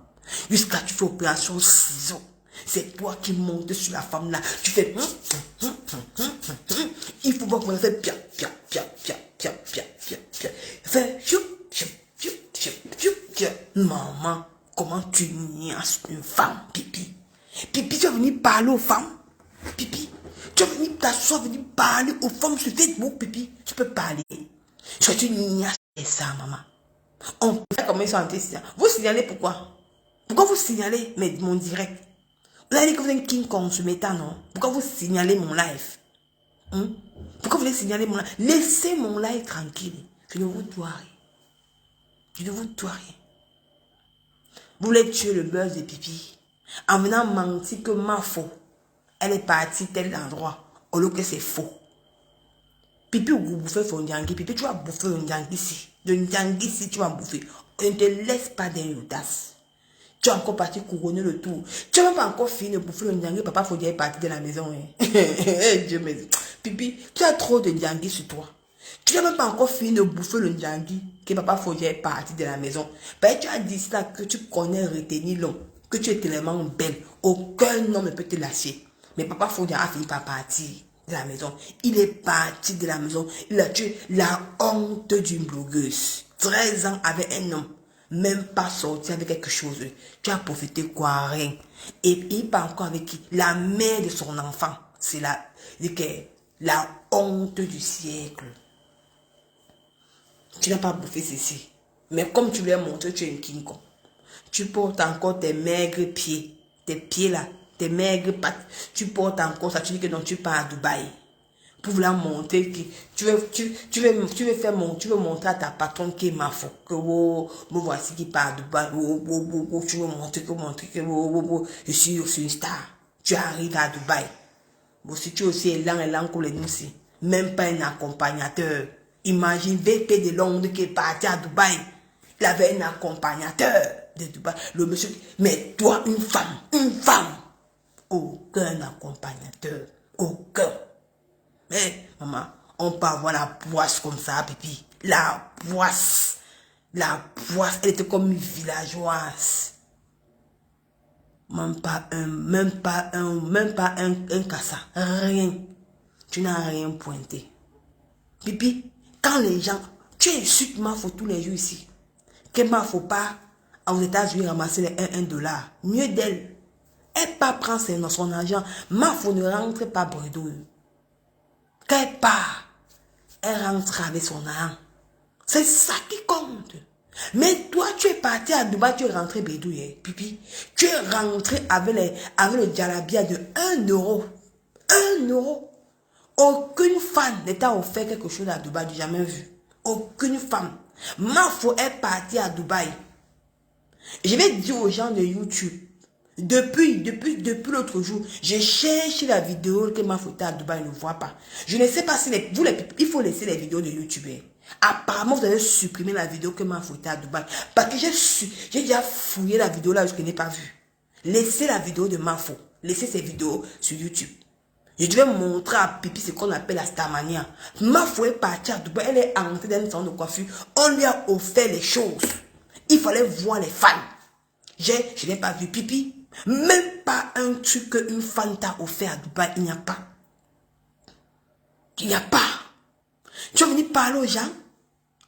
Jusqu'à tu fais opération ciseaux. C'est toi qui montes sur la femme là. Tu fais. Il faut voir comment ça fait. Pia, pia, pia, pia, pia, pia, pia, pia. Fait. Maman, comment tu niaises une femme, pipi? Pipi, tu vas venir parler aux femmes? Pipi, tu vas venir t'asseoir, venir parler aux femmes sur Facebook, pipi? Tu peux parler. Tu niaises ça, maman. On fait comment ils sont en train. Vous signalez pourquoi? Pourquoi vous signalez mon direct? Vous avez dit que vous êtes un King Kong ce matin, non? Pourquoi vous signalez mon live? Pourquoi vous voulez signaler mon live? Laissez mon live tranquille. Je ne vous dois rien. Je ne vous dois rien. Vous voulez tuer le buzz de pipi en venant mentir que ma faux. Elle est partie tel endroit. Au lieu que c'est faux. Pipi ou vous bouffez son djangui. Pipi, tu vas bouffer un djangui ici. Le djangui ici, tu vas bouffer. On ne te laisse pas d'un audace. Tu es encore parti couronner le tour. Tu n'as même pas encore fini de bouffer le ndjangui. Papa Fodja est parti de la maison. Dieu me dit. Pipi, tu as trop de ndjangui sur toi. Tu n'as même pas encore fini de bouffer le ndjangui que Papa Fodja est parti de la maison. Ben, tu as dit ça que tu connais retenir l'homme. Que tu es tellement belle. Aucun homme ne peut te lâcher. Mais Papa Fodja a fini par partir de la maison. Il est parti de la maison. Il a tué la honte d'une blogueuse. 13 ans avec un homme. Même pas sorti avec quelque chose. Tu as profité quoi, rien. Et il part encore avec qui? La mère de son enfant. C'est la honte du siècle. Tu n'as pas bouffé ceci. Mais comme tu lui as montré, tu es un King Kong. Tu portes encore tes maigres pieds. Tes pieds là. Tes maigres pattes. Tu portes encore ça. Tu dis que non, tu pars à Dubaï. Pour vouloir montrer que tu veux montrer à ta patronne qui est ma faux. Que me voici qui part à Dubaï. Tu veux montrer que je suis aussi une star. Tu arrives à Dubaï. Bon, si tu es aussi élan comme les nous aussi. Même pas un accompagnateur. Imagine VP de Londres qui est parti à Dubaï. Il avait un accompagnateur de Dubaï. Le monsieur, mais toi, une femme. Aucun accompagnateur. Aucun. Mais, maman, on peut avoir la poisse comme ça, pipi. La poisse, elle était comme une villageoise. Même pas un cassa. Rien. Tu n'as rien pointé. Pipi, quand les gens, tu insultes ma faute tous les jours ici. Que ma faut pas, aux États-Unis, ramasser les $1. Mieux d'elle. Elle pas prendre son argent. Ma faute ne rentre pas bredouille. Quand elle part, elle rentre avec son argent. C'est ça qui compte. Mais toi, tu es parti à Dubaï, tu es rentré bédouille, pipi. Tu es rentré avec le djalabia de €1. €1. Aucune femme ne t'a offert quelque chose à Dubaï, j'ai jamais vu. Aucune femme. Mafo est partie à Dubaï. Je vais dire aux gens de YouTube, depuis l'autre jour, je cherche la vidéo que Mafo était à Dubaï, ne voit pas. Je ne sais pas si il faut laisser les vidéos de YouTube. Apparemment, vous avez supprimé la vidéo que Mafo était à Dubaï. Parce que j'ai déjà fouillé la vidéo là, je n'ai pas vu. Laissez la vidéo de Mafo. Laissez ces vidéos sur YouTube. Je devais montrer à Pipi ce qu'on appelle la Starmania. Mafo est partie à Dubaï, elle est entrée dans un salon de coiffure. On lui a offert les choses. Il fallait voir les fans. Je n'ai pas vu Pipi. Même pas un truc qu'une fan t'a offert à Dubaï. Il n'y a pas. Il n'y a pas. Tu vas venir parler aux gens.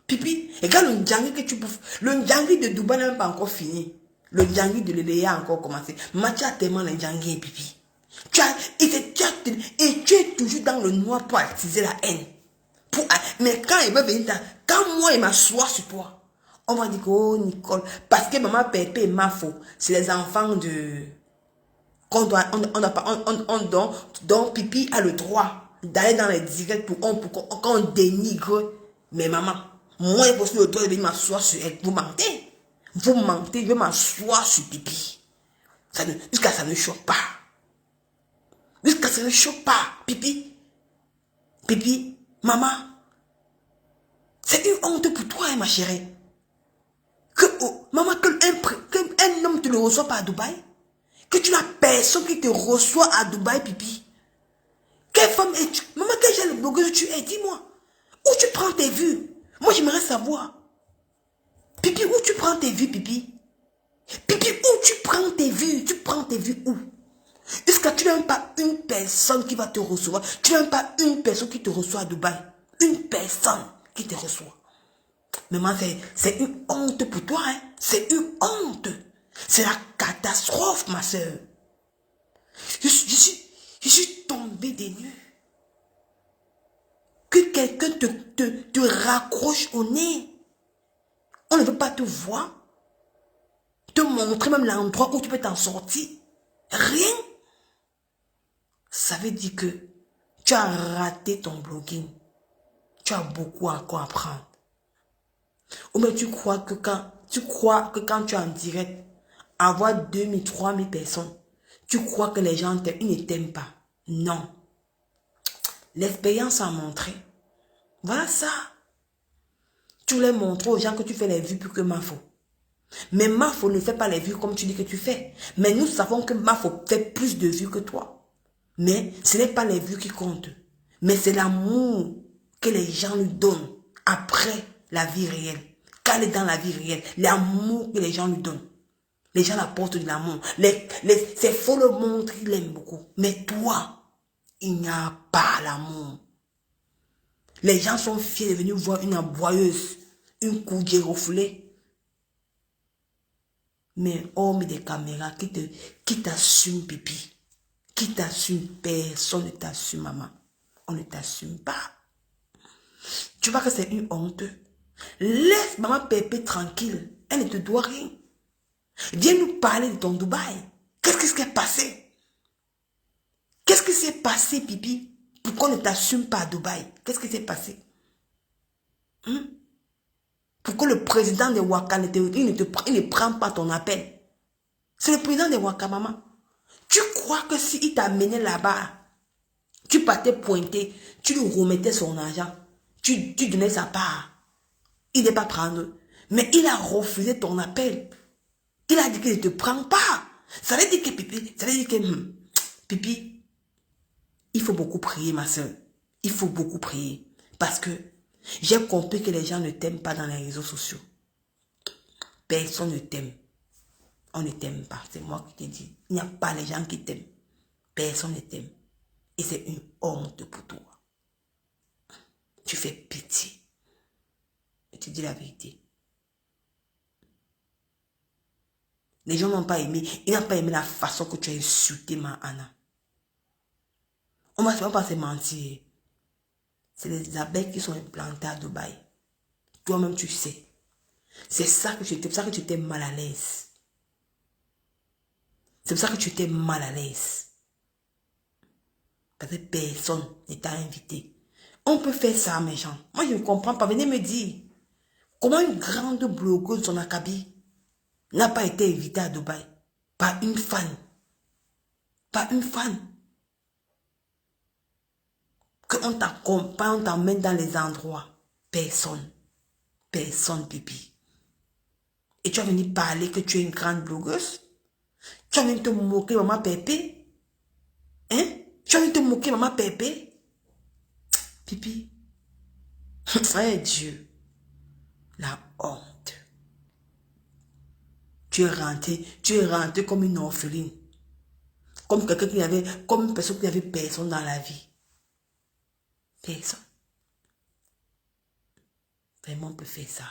Pipi, regarde le djangui que tu bouffes. Le djangui de Dubaï n'a même pas encore fini. Le djangui de l'Eléa a encore commencé. Mathieu a tellement le djangui et Pipi. Et tu es toujours dans le noir pour attiser la haine. Mais quand il va venir, quand moi il m'assoit sur toi, on va dire que oh Nicole, parce que maman Pépé et Mafo, c'est les enfants de... Donc Pipi a le droit d'aller dans les directs pour qu'on dénigre mes mamans. Moi, il faut le droit de venir m'asseoir sur elle. Vous mentez. Vous mentez, je vais m'asseoir sur Pipi. Jusqu'à ça ne choque pas. Jusqu'à ça ne choque pas. Pipi. Pipi. Maman. C'est une honte pour toi, hein, ma chérie. Maman, qu'un homme te le reçoit pas à Dubaï. Que tu n'as personne qui te reçoit à Dubaï, Pipi. Quelle femme es-tu? Maman, quel genre de blogueuse tu es? Dis-moi. Où tu prends tes vues? Moi, j'aimerais savoir. Pipi, où tu prends tes vues, Pipi? Pipi, où tu prends tes vues? Tu prends tes vues où? Est-ce que tu n'as même pas une personne qui va te recevoir? Tu n'as même pas une personne qui te reçoit à Dubaï? Une personne qui te reçoit. Maman, c'est une honte pour toi, hein? C'est une honte. C'est la catastrophe, ma soeur. Je suis tombé des nues. Que quelqu'un te raccroche au nez. On ne veut pas te voir. Te montrer même l'endroit où tu peux t'en sortir. Rien. Ça veut dire que tu as raté ton blogging. Tu as beaucoup encore à apprendre. Ou bien tu crois que quand tu es en direct, avoir 2000, 3000 personnes, tu crois que les gens t'aiment, ils ne t'aiment pas. Non. L'expérience a montré. Voilà ça. Tu les montres aux gens que tu fais les vues plus que Mafo. Mais Mafo ne fait pas les vues comme tu dis que tu fais. Mais nous savons que Mafo fait plus de vues que toi. Mais ce n'est pas les vues qui comptent. Mais c'est l'amour que les gens lui donnent après la vie réelle. Quand elle est dans la vie réelle, l'amour que les gens lui donnent. Les gens apportent de l'amour. C'est faux le monde, il aime beaucoup. Mais toi, il n'y a pas l'amour. Les gens sont fiers de venir voir une aboyeuse, une coudière refoulée. Mais hormis des caméras qui t'assument, Pipi. Qui t'assume? Personne ne t'assume, maman. On ne t'assume pas. Tu vois que c'est une honte. Laisse maman Pépé tranquille. Elle ne te doit rien. Viens nous parler de ton Dubaï. Qu'est-ce qui s'est passé? Qu'est-ce qui s'est passé, Pipi? Pourquoi on ne t'assume pas à Dubaï? Qu'est-ce qui s'est passé? Pourquoi le président de Waka il ne prend pas ton appel? C'est le président de Waka, maman. Tu crois que s'il t'a amené là-bas, tu partais pointer, tu lui remettais son argent, tu donnais sa part. Il n'est pas prendre. Mais il a refusé ton appel. Il a dit qu'il ne te prend pas. Ça veut dire que Pipi, Pipi, il faut beaucoup prier, ma soeur. Il faut beaucoup prier. Parce que j'ai compris que les gens ne t'aiment pas dans les réseaux sociaux. Personne ne t'aime. On ne t'aime pas. C'est moi qui te dis. Il n'y a pas les gens qui t'aiment. Personne ne t'aime. Et c'est une honte pour toi. Tu fais pitié. Je te dis la vérité. Les gens n'ont pas aimé. Ils n'ont pas aimé la façon que tu as insulté ma Anna. On ne va pas se mentir. C'est les abeilles qui sont implantées à Dubaï. Toi-même, tu sais. C'est ça que tu étais mal à l'aise. C'est pour ça que tu étais mal à l'aise. Parce que personne ne t'a invité. On peut faire ça, mes gens. Moi, je ne comprends pas. Venez me dire. Comment une grande blogueuse, son Akabi, n'a pas été invitée à Dubaï par une fan. Par une fan. Qu'on t'accompagne, on t'emmène dans les endroits. Personne. Personne, pipi. Et tu vas venir parler que tu es une grande blogueuse? Tu vas venir te moquer, maman Pépé? Hein? Tu vas venir te moquer, maman Pépé? Pipi. Frère Dieu. La honte. Tu es rentré comme une orpheline. Comme quelqu'un qui avait, comme une personne qui n'avait personne dans la vie. Personne. Vraiment, on peut faire ça.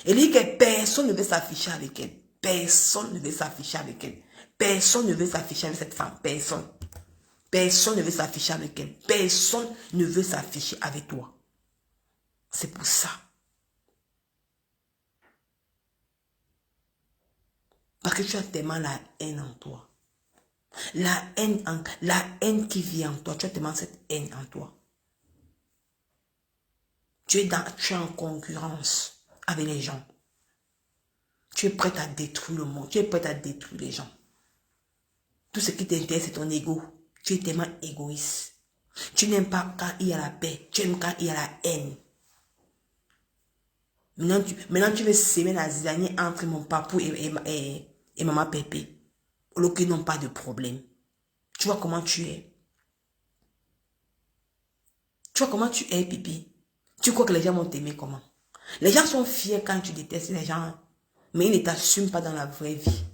Elle dit que personne ne veut s'afficher avec elle. Personne ne veut s'afficher avec elle. Personne ne veut s'afficher avec cette femme. Personne. Personne ne veut s'afficher avec elle. Personne ne veut s'afficher avec toi. C'est pour ça. Parce que tu as tellement la haine en toi. La haine qui vit en toi. Tu as tellement cette haine en toi. Tu es en concurrence avec les gens. Tu es prêt à détruire le monde. Tu es prêt à détruire les gens. Tout ce qui t'intéresse, c'est ton ego. Tu es tellement égoïste. Tu n'aimes pas quand il y a la paix. Tu aimes quand il y a la haine. Maintenant, tu veux s'aimer la zizanie entre mon papou et maman Pépé. Au lieu qu'ils n'ont pas de problème. Tu vois comment tu es. Tu vois comment tu es, pipi. Tu crois que les gens vont t'aimer comment? Les gens sont fiers quand tu détestes les gens. Mais ils ne t'assument pas dans la vraie vie.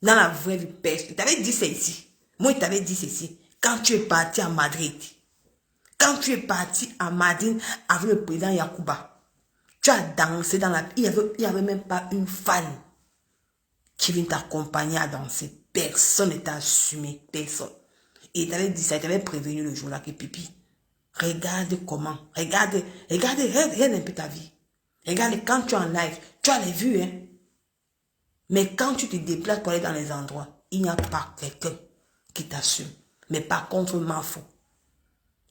Dans la vraie vie, personne. Il t'avait dit ceci. Moi, il t'avait dit ceci. Quand tu es parti à Madrid. Quand tu es parti à Madrid avec le président Yacouba. Tu as dansé dans la... Il y avait même pas une fan qui vient t'accompagner à danser. Personne ne t'a assumé. Personne. Et il t'avait dit ça. Il t'avait prévenu le jour-là que pipi. Regarde comment. Regarde un peu ta vie. Regarde quand tu es en live. Tu as les vues, hein. Mais quand tu te déplaces pour aller dans les endroits, il n'y a pas quelqu'un qui t'assume. Mais par contre, m'en faut.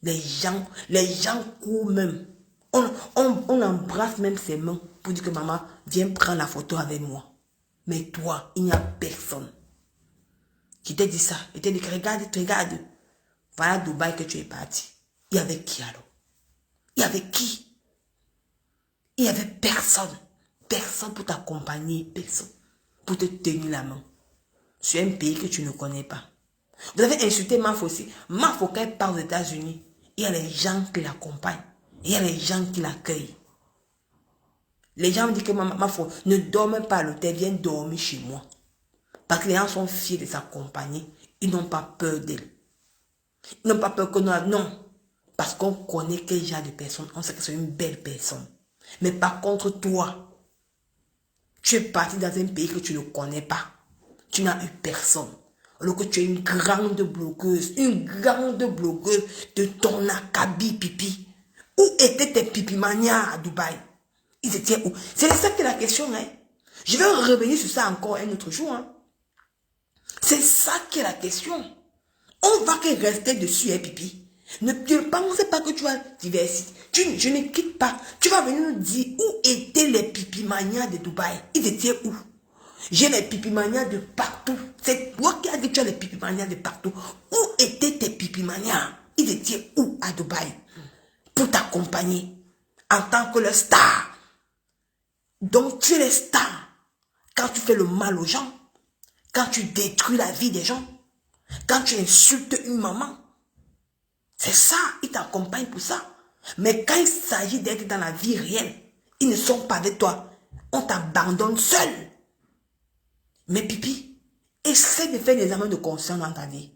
Les gens courent même. On embrasse même ses mains pour dire que maman, viens prendre la photo avec moi. Mais toi, il n'y a personne qui t'a dit ça. Il t'a dit que regarde. Voilà Dubaï que tu es parti. Il y avait qui alors? Il y avait qui? Il n'y avait personne. Personne pour t'accompagner. Personne pour te tenir la main. Sur un pays que tu ne connais pas. Vous avez insulté Maf aussi. Maf, quand elle part aux États-Unis, il y a les gens qui l'accompagnent. Il y a les gens qui l'accueillent. Les gens me disent que Maf ne dorme pas à l'hôtel, viens dormir chez moi. Parce que les gens sont fiers de s'accompagner. Ils n'ont pas peur d'elle. Ils n'ont pas peur que nous... Non. Parce qu'on connaît quel genre de personne. On sait que c'est une belle personne. Mais par contre, toi, tu es parti dans un pays que tu ne connais pas. Tu n'as eu personne. Alors que tu es une grande blogueuse de ton Akabi pipi. Où étaient tes pipimanias à Dubaï? Ils étaient où? C'est ça que la question, hein. Je vais revenir sur ça encore un autre jour, hein. C'est ça qui est la question. On va que rester dessus, hein, pipi. Ne pense pas que tu vas diversifier. Je ne quitte pas. Tu vas venir nous dire où étaient les pipimanias de Dubaï. Ils étaient où? J'ai les pipimanias de partout. C'est toi qui as dit que tu as les pipimanias de partout. Où étaient tes pipimanias? Ils étaient où à Dubaï? Pour t'accompagner. En tant que le star. Donc tu es le star. Quand tu fais le mal aux gens. Quand tu détruis la vie des gens. Quand tu insultes une maman. C'est ça. Ils t'accompagnent pour ça. Mais quand il s'agit d'être dans la vie réelle. Ils ne sont pas avec toi. On t'abandonne seul. Mais pipi, essaie de faire des examens de conscience dans ta vie.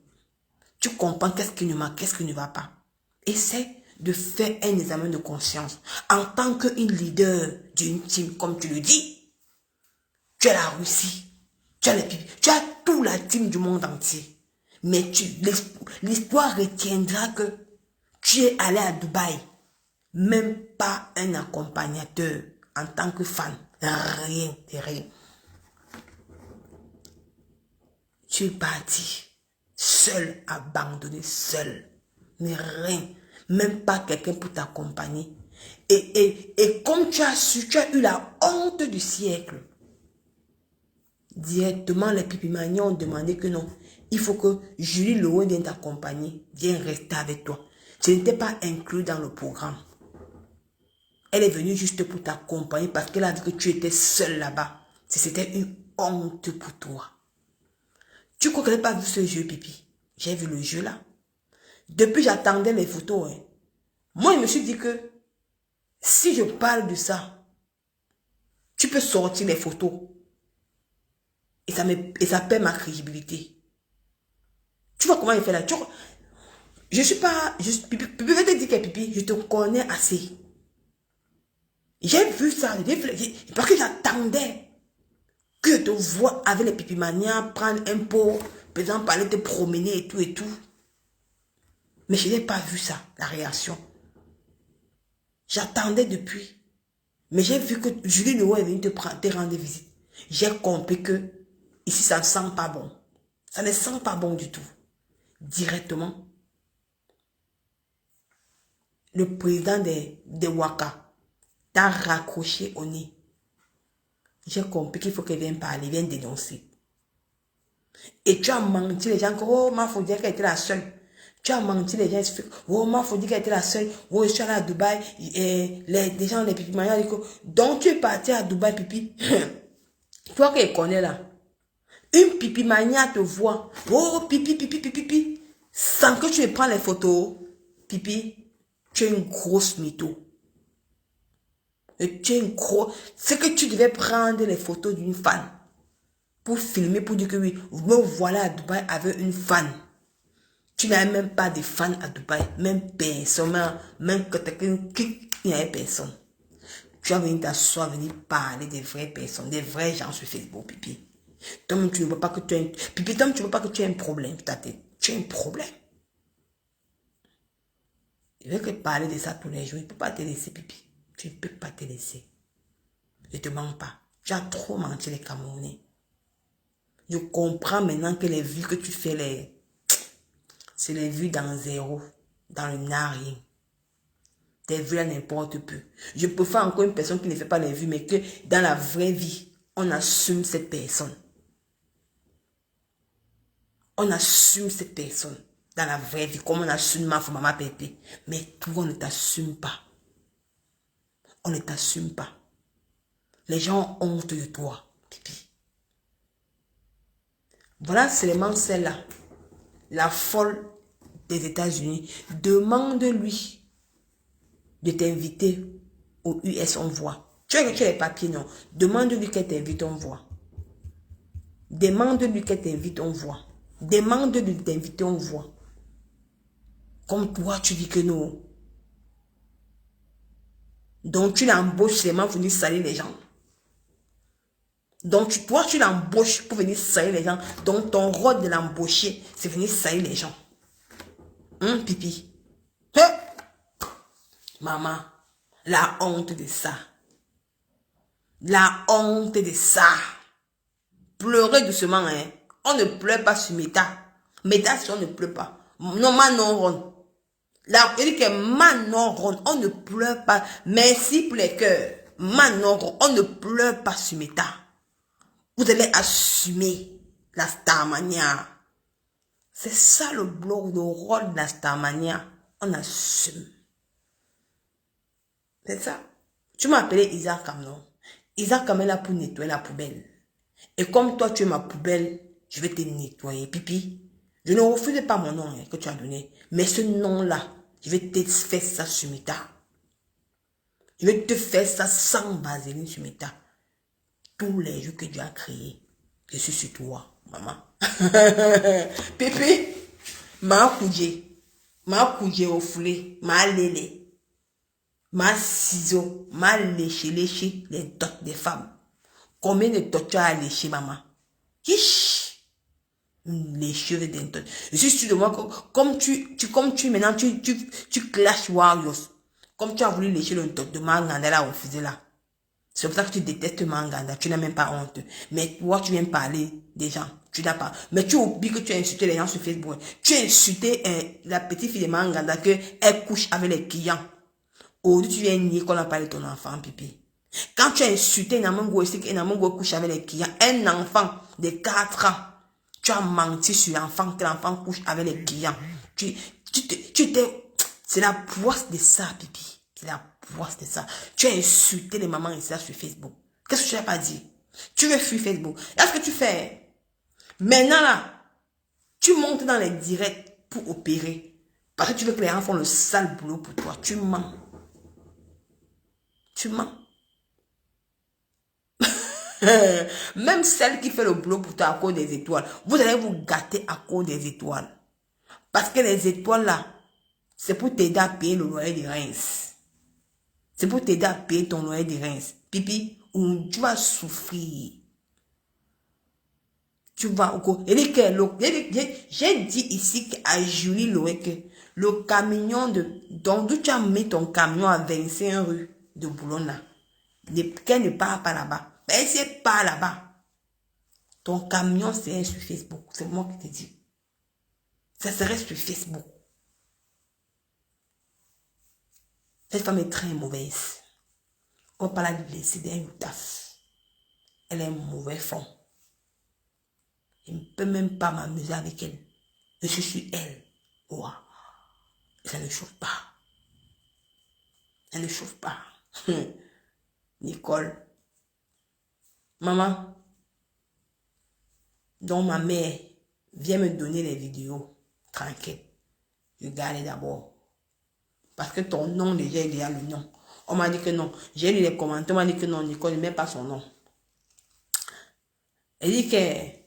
Tu comprends qu'est-ce qui ne marche, qu'est-ce qui ne va pas. Essaie de faire un examen de conscience. En tant qu'une leader d'une team, comme tu le dis, tu as la Russie, tu as les pipi, tu as toute la team du monde entier. Mais l'histoire retiendra que tu es allé à Dubaï. Même pas un accompagnateur en tant que fan. Rien, rien. Tu es parti, seul, abandonné, seul. Mais rien. même pas quelqu'un pour t'accompagner. Et comme tu as su, tu as eu la honte du siècle. Directement, les pipimaniens ont demandé que non, il faut que Julie Lowe vienne t'accompagner, vienne rester avec toi. Tu n'étais pas inclus dans le programme. Elle est venue juste pour t'accompagner parce qu'elle a vu que tu étais seule là-bas. C'était une honte pour toi. Tu crois qu'elle n'a pas vu ce jeu, Pipi? J'ai vu le jeu là. Depuis, j'attendais les photos. Hein. Moi, je me suis dit que si je parle de ça, tu peux sortir les photos. Et ça perd ma crédibilité. Tu vois comment il fait là? Je suis pas... Pipi, Pipi, je te dire que Pipi, je te connais assez. J'ai vu ça. Parce que j'attendais que je te vois avec les pipimanias prendre un pot, par exemple, aller te promener et tout et tout. Mais je n'ai pas vu ça, la réaction. J'attendais depuis. Mais j'ai vu que Julie Leroy est venue te rendre visite. J'ai compris que ici, ça ne sent pas bon. Ça ne sent pas bon du tout. Directement, le président de Waka t'a raccroché au nez. J'ai compris qu'il faut qu'elle vienne parler, vienne dénoncer. Et tu as menti les gens que, oh, ma faut dire qu'elle était la seule. Tu as menti les gens, oh, ma faut dire qu'elle était la seule. Oh, je suis allée à Dubaï, et les gens, les pipi, donc tu es parti à Dubaï, pipi. Toi qu'elle connaît là. Une pipi mania te voit. Oh, pipi, pipi, pipi, pipi. Sans que tu ne prends les photos. Pipi, tu es une grosse mytho. Et tu es une grosse... C'est que tu devais prendre les photos d'une fan. Pour filmer, pour dire que oui, me voilà à Dubaï avec une fan. Tu n'as même pas de fans à Dubaï. Même personne, même qu'il n'y avait personne. Tu as venu t'asseoir, venir parler des vraies personnes, des vrais gens sur Facebook, Pipi. Toi, tu ne vois pas que tu as un... Pipi, toi, tu ne vois pas que tu as un problème sur ta tête. Tu as un problème. Je veux que parler de ça tous les jours. Il ne peut pas te laisser, Pipi. Tu ne peux pas te laisser. Je ne te mens pas. Tu as trop menti les Camerounais. Je comprends maintenant que les vues que tu fais, c'est les vues dans zéro, dans le rien. Tes vues à n'importe peu. Je préfère encore une personne qui ne fait pas les vues, mais que dans la vraie vie, on assume cette personne. On assume cette personne dans la vraie vie, comme on assume ma femme, maman, pépé. Mais toi, on ne t'assume pas. On ne t'assume pas. Les gens ont honte de toi, pipi. Voilà seulement celle-là, la folle des États-Unis. Demande-lui de t'inviter au US, on voit. Tu as les papiers, non? Demande-lui qu'elle t'invite, on voit. Demande-lui qu'elle t'invite, on voit. Demande-lui de t'inviter, on voit. Comme toi, tu dis que non. Donc, tu l'embauches seulement pour venir salir les gens. Donc, toi, tu l'embauches pour venir salir les gens. Donc, ton rôle de l'embaucher, c'est venir salir les gens. Pipi. Hein? Maman, la honte de ça. La honte de ça. Pleurez doucement, hein. On ne pleure pas sur Meta. Meta, si on ne pleure pas. Non, non, Ron. Là, je dis que Manon Ron, on ne pleure pas. Merci pour les cœurs. Manon Ron, on ne pleure pas sur Meta. Vous allez assumer la Starmania. C'est ça le blog, le rôle de la Starmania. On assume. C'est ça. Tu m'as appelé Isaac Cameron. Isaac Cameron est là pour nettoyer la poubelle. Et comme toi, tu es ma poubelle, je vais te nettoyer. Pipi, je ne refuse pas mon nom que tu as donné. Mais ce nom-là, je vais te faire ça sur Meta. Je vais te faire ça sans vaseline sur Meta. Tous les jours que Dieu a créé, je suis sur toi, maman. Pipi, ma koudje au foulé, ma lélé, ma ciseau, ma léché les dots des femmes. Combien de dots tu as léché, maman? Hish! Les cheveux d'un dot. Je suis sûr de moi que comme tu maintenant, tu Clash Warriors. Comme tu as voulu lécher le dot de ma Ngandela au fusil là. C'est pour ça que tu détestes Manganda. Tu n'as même pas honte. Mais toi, tu viens parler des gens. Tu n'as pas. Mais tu oublies que tu as insulté les gens sur Facebook. Tu as insulté la petite fille de Manganda qu'elle couche avec les clients. Aujourd'hui, tu viens nier qu'on a parlé de ton enfant, pipi. Quand tu as insulté Namongo aussi, que Namongo couche avec les clients, un enfant de 4 ans, tu as menti sur l'enfant, que l'enfant couche avec les clients. C'est la poisse de ça, pipi. C'est la poisse de ça. Tu as insulté les mamans ici sur Facebook. Qu'est-ce que tu n'as pas dit? Tu veux fuir Facebook. Là, ce que tu fais, maintenant là, tu montes dans les directs pour opérer. Parce que tu veux que les gens font le sale boulot pour toi. Tu mens. Tu mens. Même celle qui fait le boulot pour toi à cause des étoiles, vous allez vous gâter à cause des étoiles. Parce que les étoiles là, c'est pour t'aider à payer le loyer de Reims. C'est pour t'aider à payer ton loyer de Reims. Pipi, tu vas souffrir. Tu vas au cours. J'ai dit ici à Julie Loé que le camion d'où tu as mis ton camion à 25 rue de Boulogne, qu'elle ne part pas là-bas. Mais c'est pas là-bas. Ton camion, c'est sur Facebook. C'est moi qui te dis. Ça serait sur Facebook. Cette femme est très mauvaise. On parle de laisser d'un taf. Elle est un mauvais fond. Je ne peux même pas m'amuser avec elle. Je suis elle. Wow. Ça ne chauffe pas. Ça ne chauffe pas. Nicole. Maman. Donc ma mère vient me donner les vidéos. Tranquille. Je garde d'abord. Parce que ton nom déjà, il y a le nom. On m'a dit que non. J'ai lu les commentaires. On m'a dit que non, Nicole ne met pas son nom. Elle dit que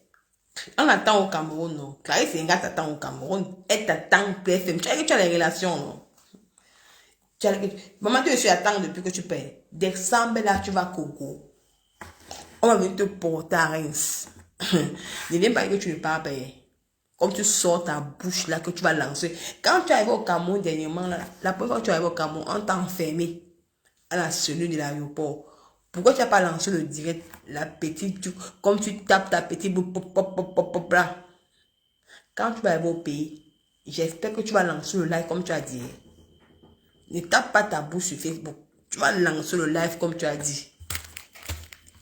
on attend au Cameroun, non. Clarisse Enga t'attend au Cameroun. Elle t'attend PFM. Tu as les relations, non. Maman, tu es sur attendre depuis que tu payes. Décembre, là, tu vas Coco. On va venir te porter à Reims. Ne viens pas que tu ne peux pas payer. Comme tu sors ta bouche là, que tu vas lancer. Quand tu arrives au Cameroun dernièrement, là, la première fois que tu arrives au Cameroun, on t'a enfermé à la cellule de l'aéroport. Pourquoi tu n'as pas lancé le direct, la petite, comme tu tapes ta petite boule, pop, pop, pop, pop, pop, là. Quand tu vas arriver au pays, j'espère que tu vas lancer le live comme tu as dit. Ne tape pas ta bouche sur Facebook. Tu vas lancer le live comme tu as dit.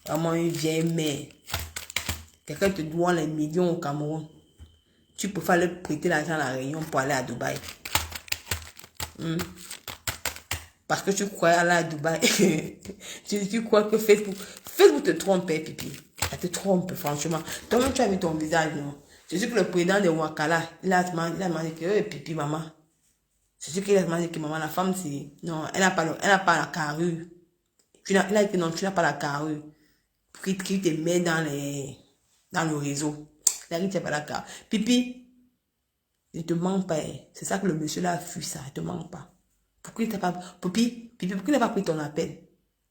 Vraiment une vieille mère. Quelqu'un te doit les millions au Cameroun. Tu peux faire le prêter l'argent à la Réunion pour aller à Dubaï. Parce que tu crois aller à Dubaï. tu crois que Facebook te trompe, pipi. Ça te trompe, franchement. Toi-même, tu as vu ton visage, non? Je suis que le président de Wakala, il a demandé que, pipi, maman. Je suis qu'il a demandé que, maman, la femme, c'est... Non, elle n'a pas la carrure. Il a dit que non, tu n'as pas la carrure. Qui te met dans le réseau. Il a dit que tu n'as pas la carrure. Pipi, il ne te ment pas. C'est ça que le monsieur là a fui ça. Il ne te ment pas. Pourquoi il t'a pas... Pipi, pourquoi il n'a pas pris ton appel?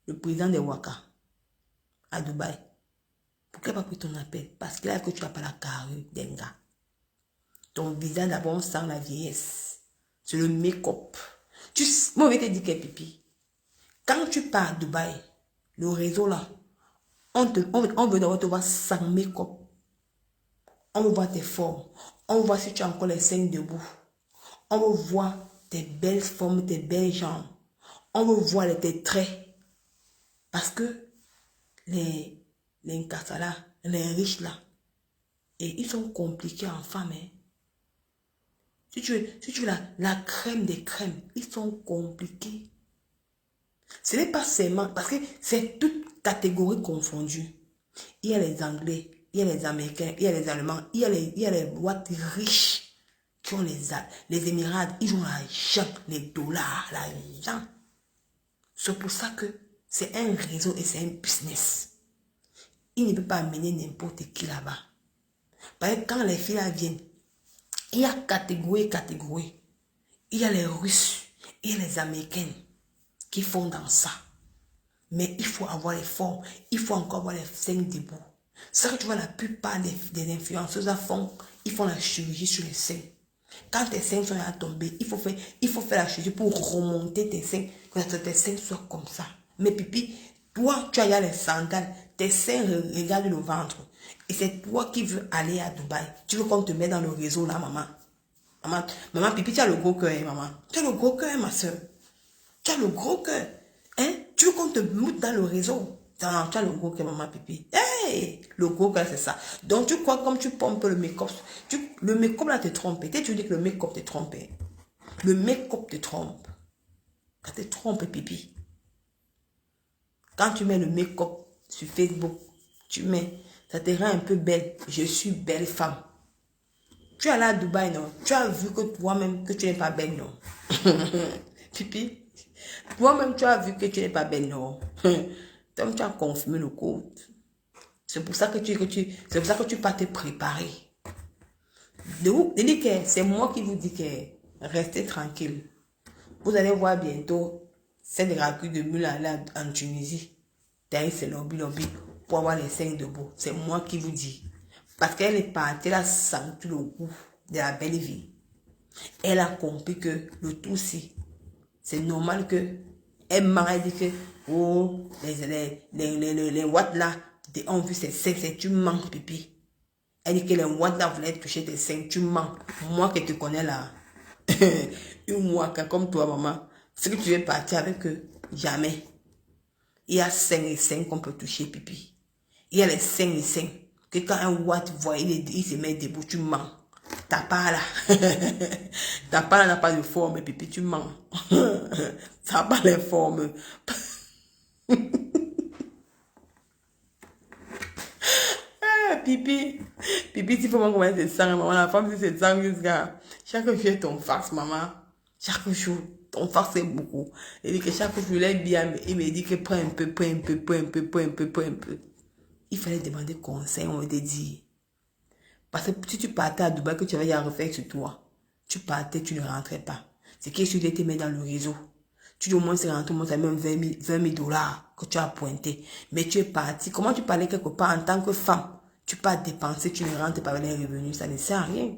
Le président de Waka, à Dubaï. Pourquoi il n'a pas pris ton appel? Parce qu'il a dit que tu n'as pas la carrure d'Enga. Ton visage d'abord sent la vieillesse. C'est le make-up. Moi, je vais te dire que pipi. Quand tu pars à Dubaï, le réseau là, on veut d'abord te voir sans make-up. On veut voir tes formes. On veut voir si tu as encore les seins debout. On veut voir tes belles formes, tes belles jambes. On veut voir tes traits. Parce que les Nkassa là, les riches là, et ils sont compliqués en femme. Hein. Si tu veux la crème des crèmes, ils sont compliqués. Ce n'est pas seulement, parce que c'est toute catégorie confondue. Il y a les Anglais, il y a les Américains, il y a les Allemands, il y a les boîtes riches qui ont les Émirats, ils ont l'argent, les dollars, l'argent. C'est pour ça que c'est un réseau et c'est un business. Il ne peut pas amener n'importe qui là-bas. Parce que quand les filles là viennent, il y a catégorie. Il y a les Russes, il y a les Américains qui font dans ça. Mais il faut avoir les formes, il faut encore avoir les seins debout. C'est ça que tu vois la plupart des influenceuses ils font la chirurgie sur les seins. Quand tes seins sont à tomber, il faut faire la chirurgie pour remonter tes seins, que tes seins soient comme ça. Mais pipi, Toi, tu as déjà les sandales, tes seins regardent le ventre. Et c'est toi qui veux aller à Dubaï. Tu veux qu'on te mette dans le réseau là, maman. Maman, pipi, tu as le gros cœur, hein, maman. Tu as le gros cœur, ma soeur. Tu as le gros cœur. Hein? Tu veux qu'on te mette dans le réseau. Non, tu as le gros cœur, maman, pipi. Hey! Le gros cœur, c'est ça. Donc, tu crois comme tu pompes le make-up. Le make-up là te trompe. Tu dis que le make-up te trompe. Le make-up te trompe. Ça te trompe, pipi. Quand tu mets le make-up sur Facebook, tu mets, ça te rend un peu belle. Je suis belle femme. Tu es allé à Dubaï, non? Tu as vu que toi-même que tu n'es pas belle, non? Pipi, toi-même tu as vu que tu n'es pas belle, non? Donc tu as confirmé le code. C'est pour ça que c'est pour ça que tu vas te préparer. C'est moi qui vous dis que restez tranquille. Vous allez voir bientôt cette raclure de mule là en Tunisie. D'ailleurs, c'est lobby pour avoir les seins debout. C'est moi qui vous dis. Parce qu'elle est partie, elle a senti le goût de la belle vie. Elle a compris que le tout si, c'est normal que elle m'a dit que oh, les watts là, ont vu ses seins, tu mens, pipi. Elle dit que les watts là voulaient toucher tes seins, tu mens. Moi qui te connais là, une waka comme toi, maman, ce que tu veux partir avec eux, jamais. Il y a 5 et 5 qu'on peut toucher, pipi. Il y a les 5 et 5. Que quand un watt voit, il se met debout, tu mens. T'as pas là. T'as pas là, n'a pas de forme, pipi, tu mens. Ça n'a pas les formes. Pipi. Pipi, s'il faut moi comment c'est sang, maman. La femme, c'est sang jusqu'à chaque jour, ton farce, maman. Chaque jour, ton farce, c'est beaucoup. Il dit que chaque jour, je l'aime bien, il me dit que prends un peu, prends un peu, prends un peu, prends un peu, prends un peu. Il fallait demander conseil, on te dit. Parce que si tu partais à Dubaï, que tu avais déjà refaire sur toi, tu partais, tu ne rentrais pas. C'est qu'il suffit de te mettre dans le réseau. Tu dis au moins, c'est rentré, au moins, ça même 20 000 dollars que tu as pointé. Mais tu es parti. Comment tu parlais quelque part en tant que femme? Tu peux dépenser, tu ne rentres pas avec les revenus, ça ne sert à rien.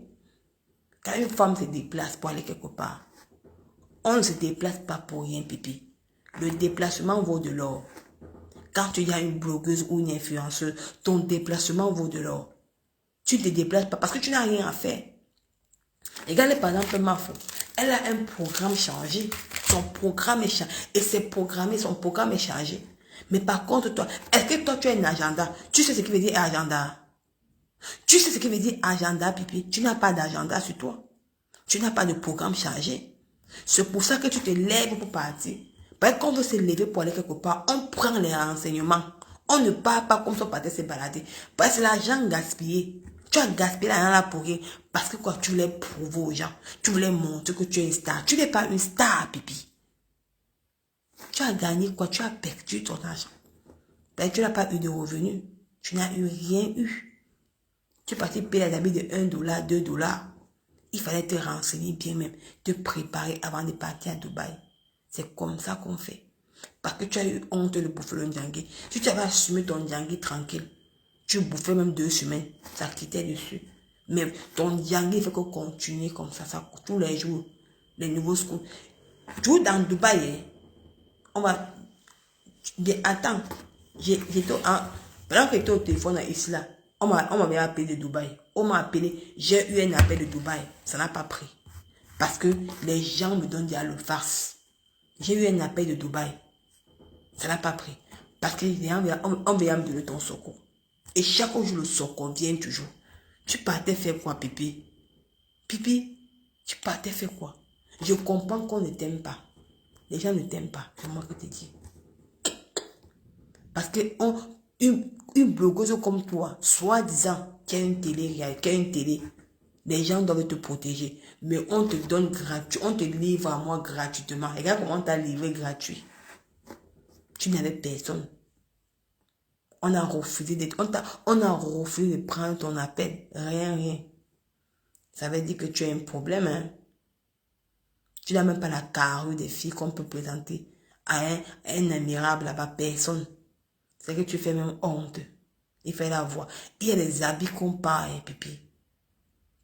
Quand une femme se déplace pour aller quelque part, on ne se déplace pas pour rien, pipi. Le déplacement vaut de l'or. Quand tu y as une blogueuse ou une influenceuse, ton déplacement vaut de l'or. Tu ne te déplaces pas parce que tu n'as rien à faire. Regardez par exemple Mafo. Elle a un programme changé. Son programme est changé. Et c'est programmé, son programme est changé. Mais par contre, toi, est-ce que toi tu as un agenda? Tu sais ce qui veut dire agenda? Tu sais ce qui veut dire agenda, pipi? Tu n'as pas d'agenda sur toi. Tu n'as pas de programme chargé. C'est pour ça que tu te lèves pour partir. Parce qu'on veut se lever pour aller quelque part, on prend les renseignements. On ne part pas comme ça, on partait se balader. Parce que c'est l'argent gaspillé. Tu as gaspillé l'argent là pour rien. Parce que quoi, tu voulais prouver aux gens. Tu voulais montrer que tu es une star. Tu n'es pas une star, pipi. Tu as gagné quoi? Tu as perdu ton argent. Parce que tu n'as pas eu de revenus. Tu n'as eu rien eu. Tu es parti payer les habits de 1 dollar, 2 dollars. Il fallait te renseigner bien même, te préparer avant de partir à Dubaï. C'est comme ça qu'on fait. Parce que tu as eu honte de bouffer le ndjangui. Si tu avais assumé ton ndjangui tranquille, tu bouffais même 2 semaines, ça quittait dessus. Mais ton ndjangui, il faut que continuer comme ça tous les jours. Les nouveaux schools. Tout dans Dubaï, hein, on va... Attends, pendant que j'étais au téléphone ici là, on m'avait appelé de Dubaï. On m'a appelé, j'ai eu un appel de Dubaï. Ça n'a pas pris. Parce que les gens me donnent déjà le farce. J'ai eu un appel de Dubaï. Ça n'a pas pris. Parce qu'on vient me donner ton secours. Et chaque jour, le secours vient toujours. Tu partais faire quoi, pipi? Pipi, tu partais faire quoi? Je comprends qu'on ne t'aime pas. Les gens ne t'aiment pas. C'est moi qui te dis. Parce que une blogueuse comme toi, soi-disant, qui a une télé, les gens doivent te protéger. Mais on te donne gratuit, on te livre à moi gratuitement. Regarde comment on t'a livré gratuit. Tu n'avais personne. On a refusé de prendre ton appel. Rien. Ça veut dire que tu as un problème, hein. Tu n'as même pas la carrure des filles qu'on peut présenter à un admirable là-bas, personne. C'est que tu fais même honte. Il fait la voix. Il y a les habits qu'on parle, pipi.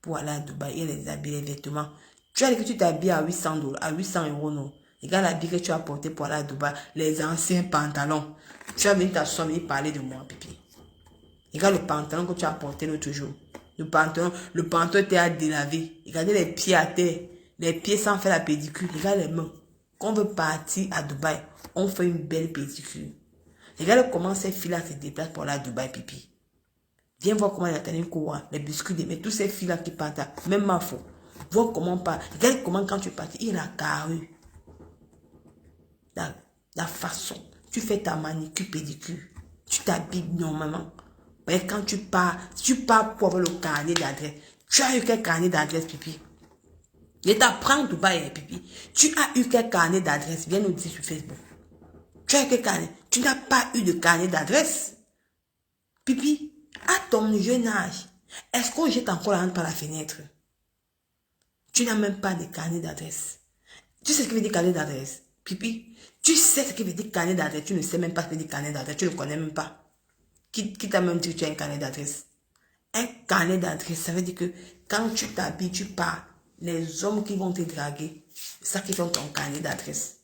Pour aller à Dubaï, il y a les habits, les vêtements. Tu as dit que tu t'habilles à 800 dollars, à 800 euros, non. Regarde l'habit que tu as porté pour aller à Dubaï. Les anciens pantalons. Tu as venu t'asseoir et parler de moi, pipi. Regarde le pantalon que tu as porté l'autre jour. Le pantalon était à délaver. Regardez les pieds à terre. Les pieds sans faire la pédicure. Regarde les mains. Quand on veut partir à Dubaï, on fait une belle pédicure. Regarde comment ces filles-là se déplacent pour aller à Dubaï, pipi. Viens voir comment Nathalie court, les biscuits, mais tous ces filles-là qui partent, même ma faute. Vois comment on part. Regarde comment quand tu pars, il a carré. La façon. Tu fais ta manicure, pédicure. Tu t'habilles normalement. Mais quand tu pars pour avoir le carnet d'adresse. Tu as eu quel carnet d'adresse, pipi? Je t'apprends Dubaï, pipi. Tu as eu quel carnet d'adresse? Viens nous dire sur Facebook. Tu as eu quel carnet? Tu n'as pas eu de carnet d'adresse. Pipi, à ton jeune âge, est-ce qu'on jette encore la honte par la fenêtre? Tu n'as même pas de carnet d'adresse. Tu sais ce que veut dire carnet d'adresse? Pipi, tu sais ce que veut dire carnet d'adresse. Tu ne sais même pas ce que veut dire carnet d'adresse. Tu ne le connais même pas. Qui t'a même dit que tu as un carnet d'adresse? Un carnet d'adresse, ça veut dire que quand tu t'habilles, tu pars. Les hommes qui vont te draguer, c'est ça qui fait ton carnet d'adresse.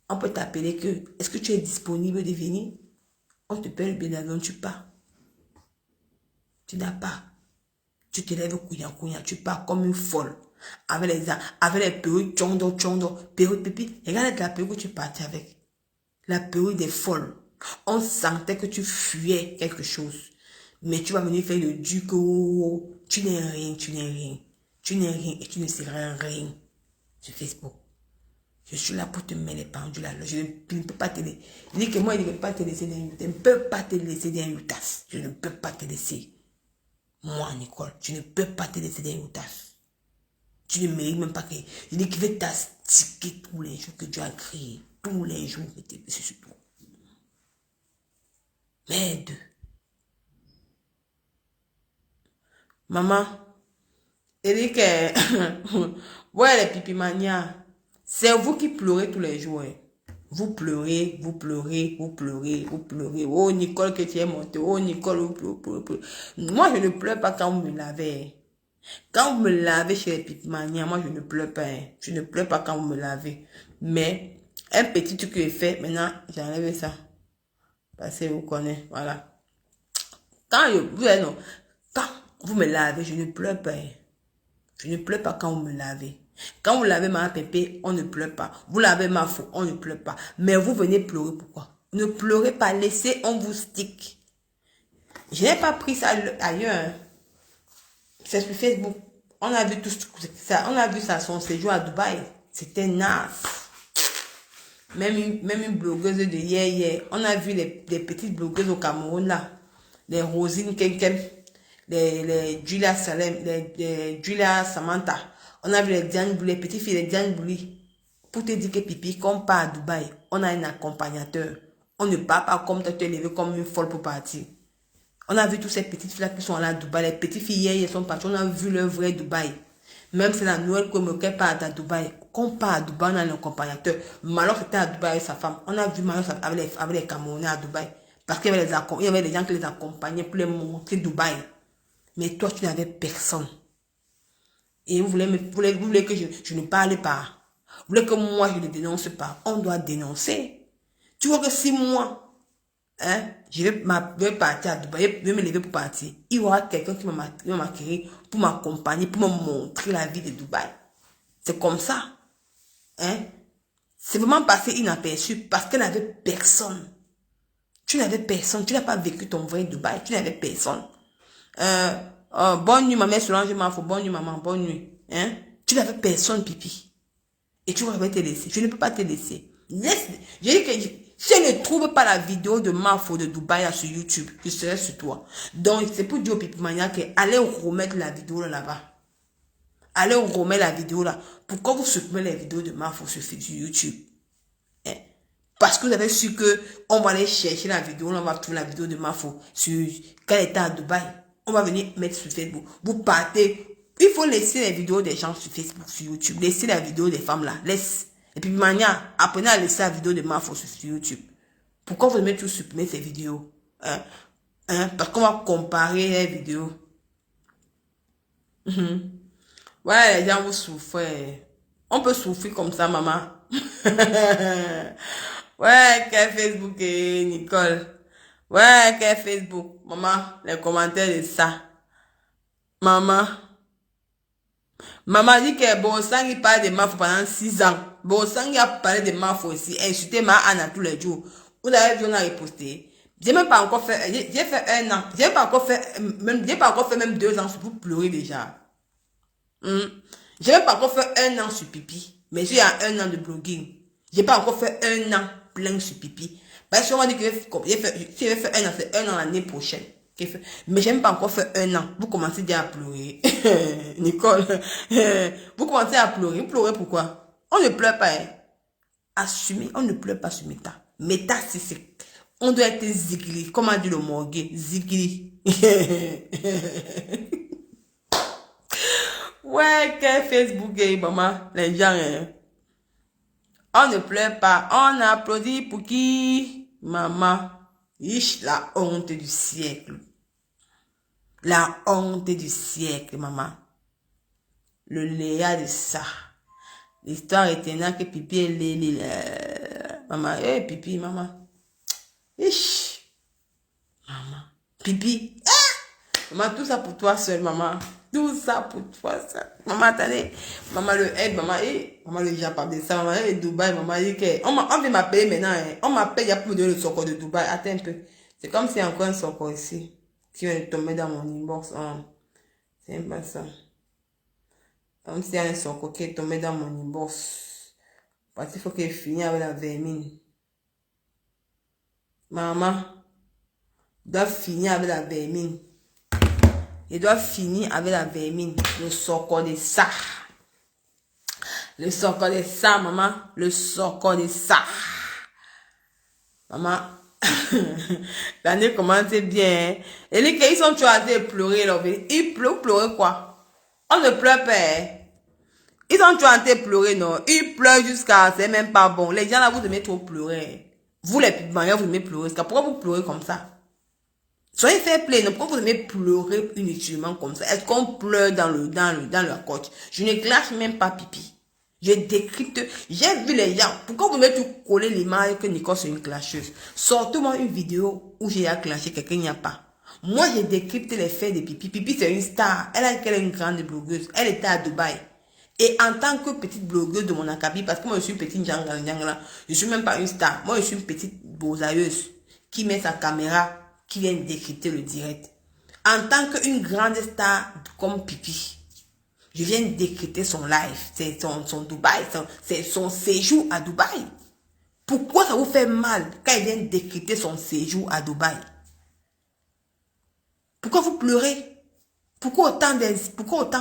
On peut t'appeler que, est-ce que tu es disponible de venir? On te paye le billet d'avion, tu pars. Tu n'as pas. Tu te lèves couillant, tu pars comme une folle. Avec les perruques, tchondo, perruques, pipi. Regarde la perruque que tu partais avec. La perruque des folles. On sentait que tu fuyais quelque chose. Mais tu vas venir faire le duc. Tu n'es rien. Tu n'es rien et tu ne seras rien sur Facebook. Je suis là pour te mettre les pendules à l'heure. Je ne peux pas te laisser. Il dit que moi, il ne peut pas te laisser dans une. Je ne peux pas te laisser dans une tasse. Je ne peux pas te laisser. Moi, Nicole, je ne peux pas te laisser dans une tasse. Tu ne mérites même pas que. Il dit qu'il veut t'astiquer tous les jours que tu as créé. Tous les jours que tu es sur toi. Merde. Maman, il dit que. Ouais, les pipimanias. C'est vous qui pleurez tous les jours. Vous pleurez. Oh, Nicole, que tu es montée. Oh, Nicole, vous pleurez. Moi, je ne pleure pas quand vous me lavez. Quand vous me lavez chez les pipimanias, moi, je ne pleure pas. Je ne pleure pas quand vous me lavez. Mais, un petit truc que j'ai fait, maintenant, j'enlève ça. Parce que vous connaissez, voilà. Quand vous me lavez, je ne pleure pas. Je ne pleure pas quand vous me lavez. Quand vous lavez ma pépé, on ne pleure pas. Vous lavez ma faux, on ne pleure pas. Mais vous venez pleurer, pourquoi? Ne pleurez pas, laissez, on vous stick. Je n'ai pas pris ça ailleurs. C'est sur Facebook. On a vu tout ça. On a vu ça, son séjour à Dubaï. C'était naze. Même une blogueuse de hier. On a vu les petites blogueuses au Cameroun là. Les Rosine Kenken. Les Julia Salem. Les Julia Samantha. On a vu les Diane Bouli, les petites filles, les Diane Bouli. Pour te dire que pipi, quand on part à Dubaï, on a un accompagnateur. On ne part pas comme tu es levé comme une folle pour partir. On a vu toutes ces petites filles là qui sont là à Dubaï. Les petites filles hier, elles sont parties. On a vu leur vrai Dubaï. Même c'est la Noël comme qu'elle part à Dubaï. Quand on part à Dubaï, on a un accompagnateur. Malo c'était à Dubaï avec sa femme. On a vu Malo avec les Camerounais à Dubaï. Parce qu'il y avait des gens qui les accompagnaient pour les montrer Dubaï. Mais toi, tu n'avais personne. Et vous voulez que je ne parle pas. Vous voulez que moi, je ne dénonce pas. On doit dénoncer. Tu vois que si moi, je vais partir à Dubaï, je vais me lever pour partir, il y aura quelqu'un qui va m'acquérir pour m'accompagner, pour me montrer la vie de Dubaï. C'est comme ça. C'est vraiment passé inaperçu parce qu'elle n'avait personne. Tu n'avais personne. Tu n'as pas vécu ton vrai Dubaï. Tu n'avais personne. Bonne nuit, maman, Solange Mafo. Bonne nuit, maman. Bonne nuit. Tu n'avais personne, pipi. Et tu vas te laisser. Je ne peux pas te laisser. J'ai dit que si je ne trouve pas la vidéo de Mafo de Dubaï là, sur YouTube, je serai sur toi. Donc, c'est pour dire au Pipi Mania que allez remettre la vidéo là-bas. Allez remettre la vidéo là. Pourquoi vous supprimez les vidéos de Mafo sur YouTube? Parce que vous avez su que on va aller chercher la vidéo, on va trouver la vidéo de Mafo sur quand elle était à Dubaï. On va venir mettre sur Facebook. Vous partez. Il faut laisser les vidéos des gens sur Facebook, sur YouTube. Laissez la vidéo des femmes là. Laisse. Et puis, mania, apprenez à laisser la vidéo de Mafo sur YouTube. Pourquoi vous devez tout supprimer ces vidéos? Parce qu'on va comparer les vidéos. Voilà, les gens, vous souffrez. On peut souffrir comme ça, maman. Ouais, quel Facebook, Nicole. Ouais, quel Facebook. Maman, les commentaires de ça. Maman. Maman dit que Bossang, il parle de Mafo pendant 6 ans. Bossang, il a parlé de Mafo aussi. Insulté ma Anna tous les jours. Vous avez vu, on a reposté. J'ai même pas encore fait, j'ai fait 1 an. J'ai pas encore fait même 2 ans. Vous pleurez déjà. J'ai même pas encore fait 1 an sur Pipi. Mais j'ai 1 an de blogging. J'ai pas encore fait 1 an plein sur Pipi. Parce que on m'a dit que si j'ai fait 1 an, c'est 1 an l'année prochaine. Mais j'ai même pas encore fait 1 an. Vous commencez déjà à pleurer. Nicole, vous commencez à pleurer. Vous pleurez pourquoi? On ne pleure pas. Hein. Assumer, on ne pleure pas sur Meta. Meta, c'est... On doit être zigli. Comment dit le morgue? Zigli. Ouais, quel Facebook est, maman? Les gens, hein. On ne pleure pas. On applaudit pour qui? Maman. Ich, la honte du siècle. La honte du siècle, maman. Le Léa de ça. L'histoire éternelle que Pipi est maman. Eh, Pipi, maman. Ich. Maman. Pipi. Ah! Maman, tout ça pour toi seul, maman. Tout ça pour toi seul. Maman, attendez. Maman le aide, maman. Maman le Japon de ça, maman. Dubaï, maman. On vient m'appeler maintenant. Hein. On m'appelle, il y a plus de le socor de Dubaï. Attends un peu. C'est comme s'il y a encore un socor ici. Qui vient de tomber dans mon inbox. Oh. C'est pas ça. Comme s'il y a un socor qui est tombé dans mon inbox. Parce qu'il faut qu'il finisse avec la vermine. Maman. Doit finir avec la vermine. Il doit finir avec la vermine. Le socor de ça. Le socor de ça, maman. Le socor de ça. Maman. L'année commence bien. Hein? Et les qu'ils sont choisis de pleurer. Là. Ils pleurent quoi? On ne pleure pas. Hein? Ils sont choisis de pleurer, non? Ils pleurent jusqu'à... C'est même pas bon. Les gens là, vous aimez trop pleurer. Vous, les pigments, vous aimez pleurer. Pourquoi vous pleurez comme ça? Soyez fair play, non? Pourquoi vous aimez pleurer inutilement comme ça? Est-ce qu'on pleure dans la côte? Je ne clash même pas Pipi. Je décrypte. J'ai vu les gens. Pourquoi vous mettez tout coller l'image que Nicole c'est une clasheuse? Sortez-moi une vidéo où j'ai clashé quelqu'un, il n'y a pas. Moi, j'ai décrypté les faits de Pipi. Pipi, c'est une star. Elle est une grande blogueuse. Elle était à Dubaï. Et en tant que petite blogueuse de mon acabit, parce que moi, je suis une petite djangala, je suis même pas une star. Moi, je suis une petite bosailleuse qui met sa caméra, qui vient décrypter le direct. En tant qu'une grande star comme Pipi, je viens décrypter son live, c'est son Dubaï, c'est son séjour à Dubaï. Pourquoi ça vous fait mal quand il vient décrypter son séjour à Dubaï? Pourquoi vous pleurez? Pourquoi autant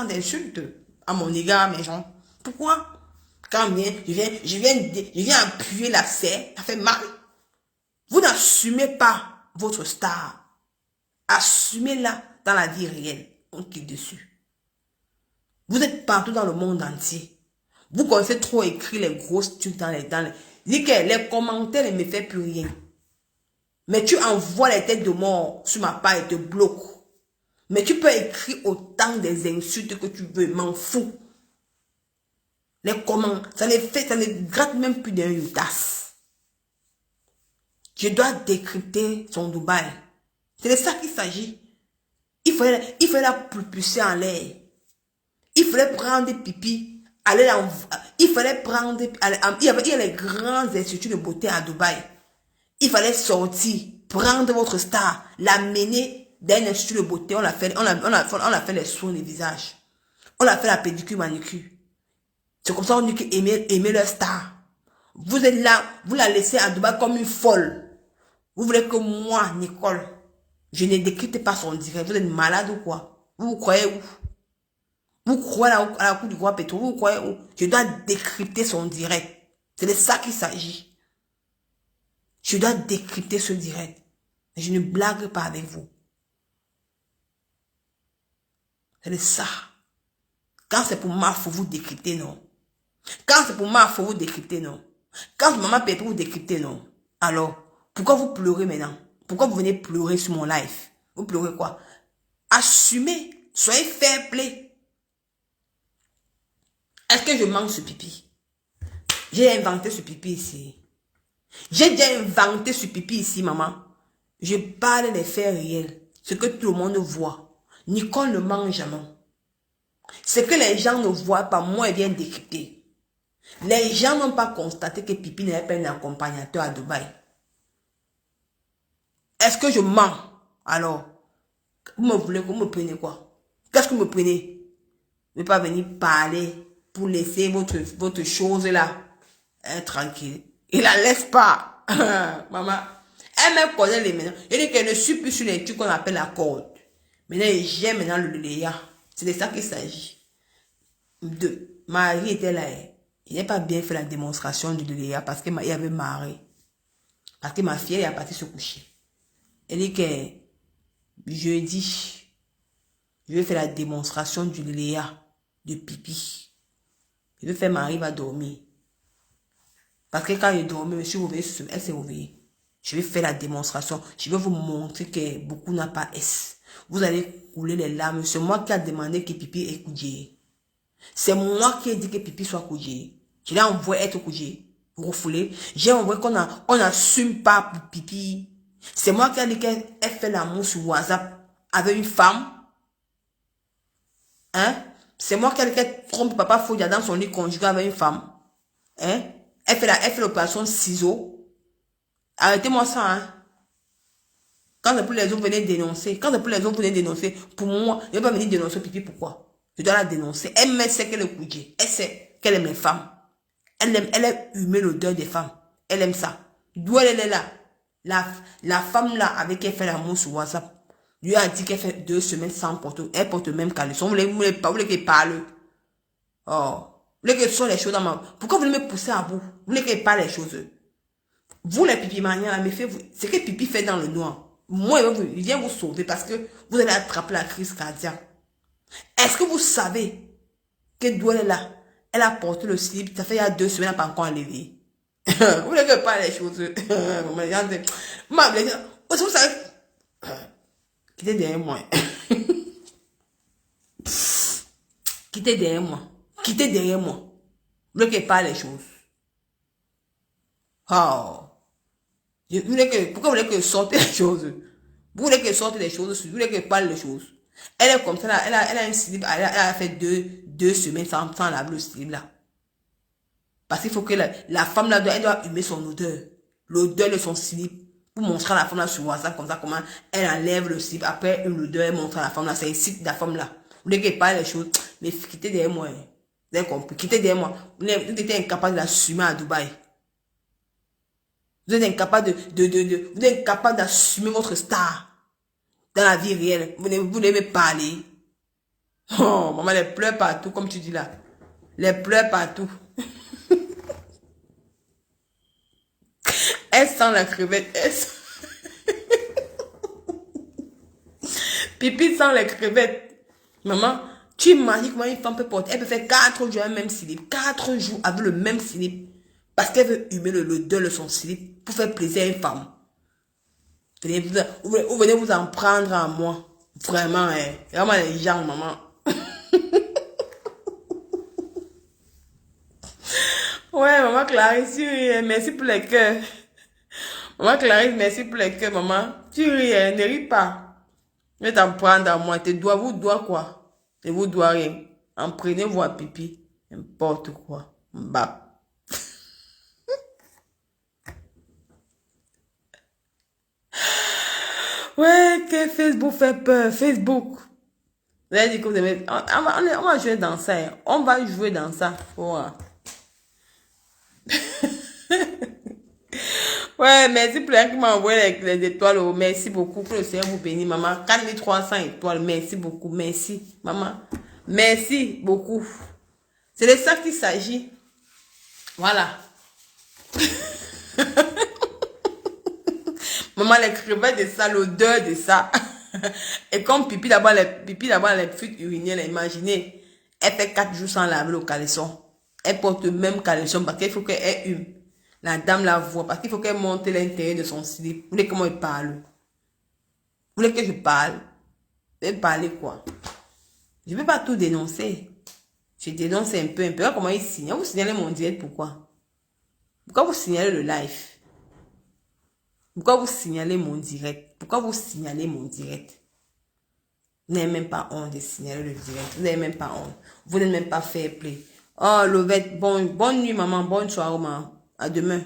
d'insultes à mon égard, mes gens? Pourquoi? Quand je viens appuyer la serre, ça fait mal. Vous n'assumez pas votre star. Assumez-la dans la vie réelle. On clique dessus. Vous êtes partout dans le monde entier. Vous connaissez trop écrire les grosses trucs dans les... Dis que les commentaires ne me font plus rien. Mais tu envoies les têtes de mort sur ma page et te bloque. Mais tu peux écrire autant des insultes que tu veux. M'en fous. Les commentaires, ça ne gratte même plus d'un tasse. Je dois décrypter son Dubaï. C'est de ça qu'il s'agit. Il fallait la propulser en l'air. Il fallait prendre Pipi, il fallait prendre, il y a les grands instituts de beauté à Dubaï. Il fallait sortir, prendre votre star, l'amener dans un institut de beauté, on a fait les soins du visage. On a fait la pédicure, manicure. C'est comme ça qu'on dit qu'aimer leur star. Vous êtes là, vous la laissez à Dubaï comme une folle. Vous voulez que moi, Nicole, je ne décrypte pas son direct. Vous êtes malade ou quoi? Vous croyez où? Vous croyez à la cour du roi Pétro? Vous croyez où? Je dois décrypter son direct. C'est de ça qu'il s'agit. Je dois décrypter ce direct. Mais je ne blague pas avec vous. C'est de ça. Quand c'est pour moi, il faut vous décrypter, non. Quand c'est pour moi, il faut vous décrypter, non. Quand maman Pétro vous décrypter, non. Alors, pourquoi vous pleurez maintenant? Pourquoi vous venez pleurer sur mon live? Vous pleurez quoi? Assumez. Soyez fair play. Est-ce que je mange ce Pipi? J'ai inventé ce pipi ici. J'ai déjà inventé ce pipi ici, maman. Je parle des faits réels. Ce que tout le monde voit. Nicole ne mange jamais. Ce que les gens ne voient pas, moi, elle vient décrypter. Les gens n'ont pas constaté que Pipi n'avait pas un accompagnateur à Dubaï. Est-ce que je mens? Alors, vous me prenez quoi? Qu'est-ce que vous me prenez? Ne pas venir parler pour laisser votre chose là. Tranquille. Il la laisse pas. Maman. Elle me connaît les maintenant. Elle dit qu'elle ne suit plus sur les trucs qu'on appelle la corde. Maintenant, j'aime maintenant le Léa. C'est de ça qu'il s'agit. Marie était là. Il n'a pas bien fait la démonstration du Léa parce qu'il y avait Marie. Parce que ma fille, elle est partie se coucher. Elle dit que jeudi, je vais faire la démonstration du Léa, de pipi. Je vais faire Marie va dormir. Parce que quand je dormais, je suis réveillée, elle s'est réveillée. Je vais faire la démonstration. Je vais vous montrer que beaucoup n'a pas S. Vous allez couler les larmes. C'est moi qui a demandé que pipi est coudé. C'est moi qui ai dit que pipi soit coudé. Je l'ai envoyé être coudé. Vous refoulez. J'ai envoyé qu'on n'assume pas pour pipi. C'est moi qui ai dit qu'elle fait l'amour sur WhatsApp avec une femme. Hein? C'est moi qui ai dit qu'elle trompe papa Foudia dans son lit conjugal avec une femme. Hein? Elle fait l'opération ciseaux. Arrêtez-moi ça, hein. Quand c'est pour les autres, venez dénoncer. Quand c'est pour les autres, venez dénoncer. Pour moi, je ne vais pas venir dénoncer pipi. Pourquoi? Je dois la dénoncer. Elle sait qu'elle est coudée. Elle sait qu'elle aime les femmes. Elle aime humer l'odeur des femmes. Elle aime ça. D'où elle est là? La femme là, avec qui elle fait l'amour sur WhatsApp, lui a dit qu'elle fait 2 semaines sans porter. Elle porte même caleçon. Vous voulez qu'elle parle? Oh. Vous voulez que ce soit les choses dans ma... Pourquoi vous voulez me pousser à bout? Vous voulez qu'elle parle les choses? Vous, les pipi maniens, méfiez-vous. C'est que pipi fait dans le noir. Moi, il vient vous sauver parce que vous allez attraper la crise cardiaque. Est-ce que vous savez que Douane est là? Elle a porté le slip. Ça fait il y a 2 semaines, elle n'a pas encore enlevé. Vous voulez que je parle les choses? Vous savez... Quittez derrière moi. Quittez derrière moi. Quittez derrière moi. Vous voulez que je parle les choses? Oh. Pourquoi vous voulez que je sorte les choses? Vous voulez que je sorte les choses? Vous voulez que je parle les choses? Elle est comme ça, là, elle a un slip, elle a fait 2 semaines sans laver le slip là. Parce qu'il faut que la femme là, elle doit humer son odeur. L'odeur de son slip. Pour montrer à la femme là sur WhatsApp comme ça, comment elle enlève le slip. Après, une odeur, elle montre à la femme là. C'est ici la femme là. Vous voulez qu'elle parle les choses? Mais quittez derrière moi. Vous avez compris? Quittez derrière moi. Vous êtes incapable de l'assumer à Dubaï. Vous êtes incapable vous êtes incapable d'assumer votre star dans la vie réelle. Vous voulez me parler. Oh, maman, les pleurs partout, comme tu dis là. Les pleurs partout. Elle sent la crevette. Pipi sent les crevettes. Maman, tu imagines comment une femme peut porter. Elle peut faire 4 jours un même slip. 4 jours avec le même slip. Parce qu'elle veut humer l'odeur de son slip pour faire plaisir à une femme. Vous venez vous en prendre à moi. Vraiment, hein. Vraiment les gens, maman. Ouais, maman Clarisse, tu ris, merci pour les cœurs. Maman Clarisse, merci pour les cœurs, maman. Tu ris, ne ris pas. Je vais t'en prendre à moi. Tes doigts, vous doigts quoi? Et vous doigts rien. En prenez-vous à pipi. N'importe quoi. Bah. Ouais, que Facebook fait peur. Facebook. Vous avez dit que vous aimez... On va jouer dans ça. Hein. On va jouer dans ça. Ouais. Ouais, merci pour les qui m'a envoyé les étoiles. Oh, merci beaucoup. Que le Seigneur vous bénisse, maman. 4300 étoiles. Merci beaucoup. Merci, maman. Merci beaucoup. C'est de ça qu'il s'agit. Voilà. Maman, les crevettes de ça, l'odeur de ça. Et comme pipi d'abord, les fuites urinaires, imaginez. Elle fait 4 jours sans laver le caleçon. Elle porte le même caleçon parce qu'il faut qu'elle hume. La dame la voit parce qu'il faut qu'elle monte l'intérieur de son slip. Vous voulez comment elle parle? Vous voulez que je parle? Vous voulez parler quoi? Je ne vais pas tout dénoncer. Je dénonce un peu. Comment il signe? Vous signalez mon direct, pourquoi? Pourquoi vous signalez le live? Pourquoi vous signalez mon direct? Pourquoi vous signalez mon direct? Vous n'avez même pas honte de signaler le direct. Vous n'avez même pas honte. Vous n'êtes même pas fair play. Oh, Lovette, bonne nuit, maman. Bonne soirée, maman. À demain.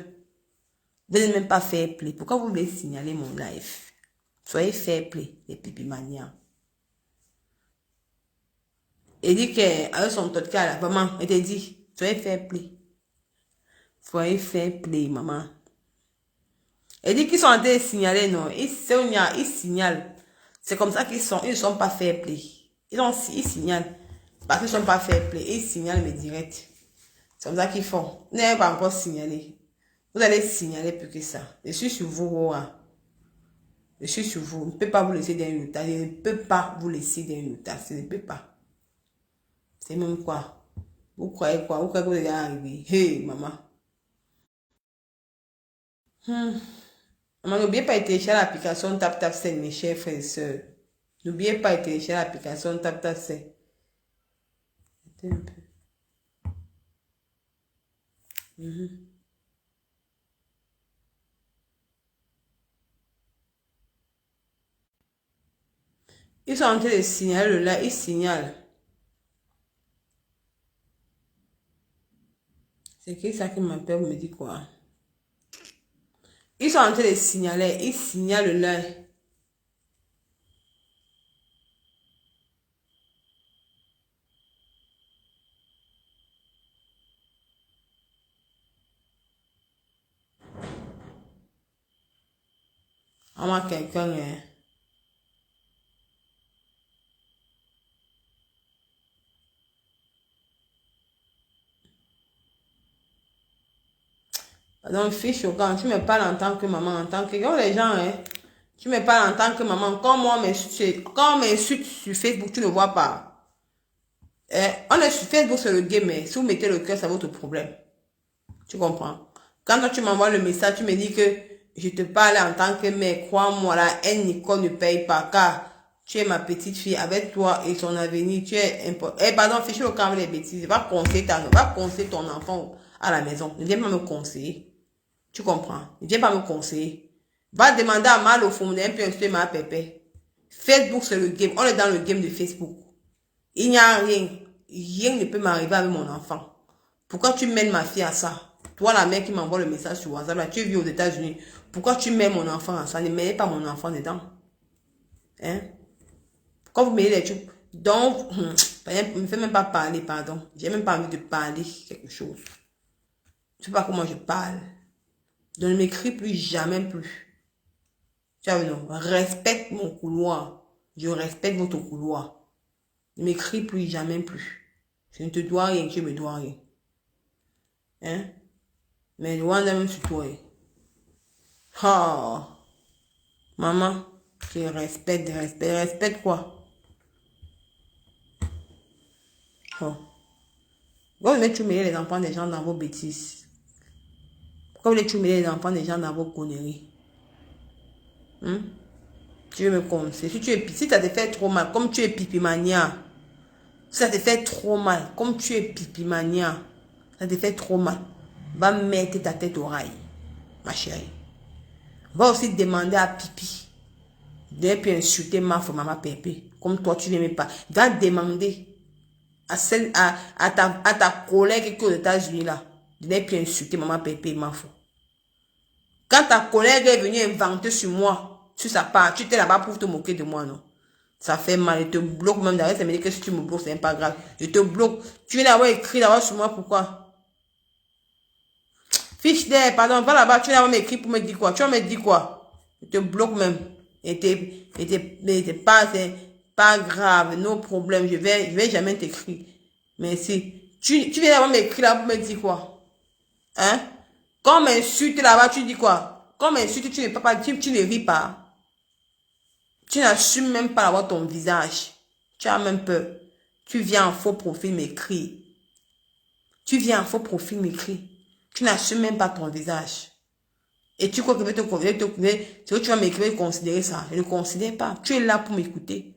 Vous n'êtes même pas fair play. Pourquoi vous voulez signaler mon live? Soyez fair play, les pipimanias. Il dit qu'avec son totka là, maman, elle t'a dit, soyez fair play. Soyez fair play, maman. Elle dit qu'ils sont en train de signaler, non. Ils signalent. C'est comme ça qu'ils ils ne sont pas fair play. Ils signalent. Parce qu'ils ne sont pas fair play. Ils signalent mes directs. C'est comme ça qu'ils font. Vous n'avez pas encore signalé. Vous allez signaler plus que ça. Je suis sur vous, hein. Je suis sur vous. Je ne peux pas vous laisser dans une tasse. Je ne peux pas vous laisser dans une tasse. Je ne peux pas. C'est même quoi? Vous croyez quoi? Vous croyez que vous allez arriver? Hey, maman. Maman, n'oubliez pas de télécharger l'application TapTapSend, mes chers frères et sœurs. N'oubliez pas de télécharger l'application TapTapSend. Attends un peu. Ils sont en train de signaler le là, ils signalent. C'est qui ça qui m'appelle, me dit quoi? Ils sont en train de signaler, ils signalent le là. À moi, quelqu'un, hein. Donc, fiche quand tu me parles en tant que maman, en tant que... Comme les gens, hein. Tu me parles en tant que maman. Quand moi, quand on m'insulte sur Facebook, tu ne vois pas. On est sur Facebook, c'est le game. Mais si vous mettez le cœur, c'est votre problème. Tu comprends? Quand toi, tu m'envoies le message, tu me dis que je te parle en tant que mère. Crois-moi, la haine, Nicole ne paye pas. Car tu es ma petite fille. Avec toi et son avenir, tu es important. Pardon, fiche le camp avec les bêtises. Va conseiller ton enfant à la maison. Ne viens pas me conseiller. Tu comprends? Ne viens pas me conseiller. Va demander à Mal au fond, puis insulter ma pépé. Facebook, c'est le game. On est dans le game de Facebook. Il n'y a rien. Rien ne peut m'arriver avec mon enfant. Pourquoi tu mènes ma fille à ça? Toi, la mère qui m'envoie le message sur WhatsApp, là, tu vis aux États-Unis. Pourquoi tu mets mon enfant à ça? Ne mets pas mon enfant dedans. Hein? Pourquoi vous mettez les trucs? Donc, ne me fais même pas parler, pardon. J'ai même pas envie de parler quelque chose. Tu sais pas comment je parle. Donc, ne m'écris plus, jamais plus. Tu vois, non? Respecte mon couloir. Je respecte votre couloir. Ne m'écris plus, jamais plus. Je ne te dois rien, tu me dois rien. Hein? Mais loin de même sur toi. Oh. Maman, je respecte quoi? Oh. Pourquoi vous voulez tu mêler les enfants des gens dans vos bêtises? Pourquoi vous voulez tu mêler les enfants des gens dans vos conneries? Tu veux me conseiller? Si ça te fait trop mal, comme tu es pipimania, si ça te fait trop mal, comme tu es pipimania, ça te fait trop mal, va mettre ta tête au rail, ma chérie. Va aussi demander à Pipi de puis insulter ma femme, maman Pépé, comme toi tu n'aimais pas. Va demander à ta collègue qui est aux États-Unis là, de puis insulter maman Pépé, ma femme. Quand ta collègue est venue inventer sur moi, sur sa part, tu étais là-bas pour te moquer de moi, non? Ça fait mal, je te bloque même d'ailleurs, ça me dit que si tu me bloques, c'est pas grave. Je te bloque. Tu viens d'avoir écrit là-bas sur moi, pourquoi? Fiche d'air, pardon, va là-bas, tu viens d'avoir écrit pour me dire quoi? Tu vas me dire quoi? Je te bloque même. C'est pas grave, no problème, je vais jamais t'écrire. Merci. Tu viens d'avoir m'écrire là pour me dire quoi? Hein? Quand on m'insulte là-bas, tu dis quoi? Quand on m'insulte, tu ne ris pas. Tu n'assumes même pas d'avoir ton visage. Tu as même peur. Tu viens en faux profil m'écrire. Tu viens en faux profil m'écrire. Tu n'assumes même pas ton visage. Et tu crois que je vais te considérer, c'est que tu vas m'écrire considérer ça. Je ne considère pas. Tu es là pour m'écouter.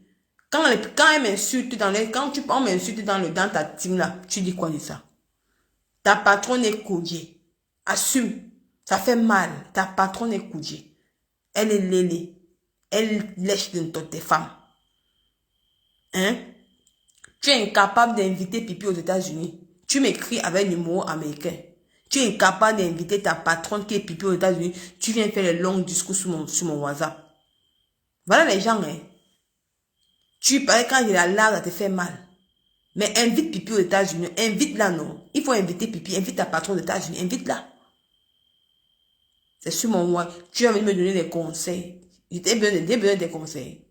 Quand elle m'insulte on m'insulte dans ta team là, tu dis quoi de ça? Ta patronne est codiée. Assume. Ça fait mal. Ta patronne est Koudji. Elle est lélé. Elle lèche dans tes femmes. Hein? Tu es incapable d'inviter Pipi aux États-Unis. Tu m'écris avec un numéro américain. Tu es incapable d'inviter ta patronne qui est Pipi aux États-Unis. Tu viens faire les longs discours sur mon WhatsApp. Voilà les gens, hein. Tu parais quand il a l'air, ça te fait mal. Mais invite Pipi aux États-Unis. Invite-la, non. Il faut inviter Pipi. Invite ta patronne aux États-Unis. Invite-la. C'est sur mon mois. Tu as envie de me donner des conseils. J'ai besoin des conseils.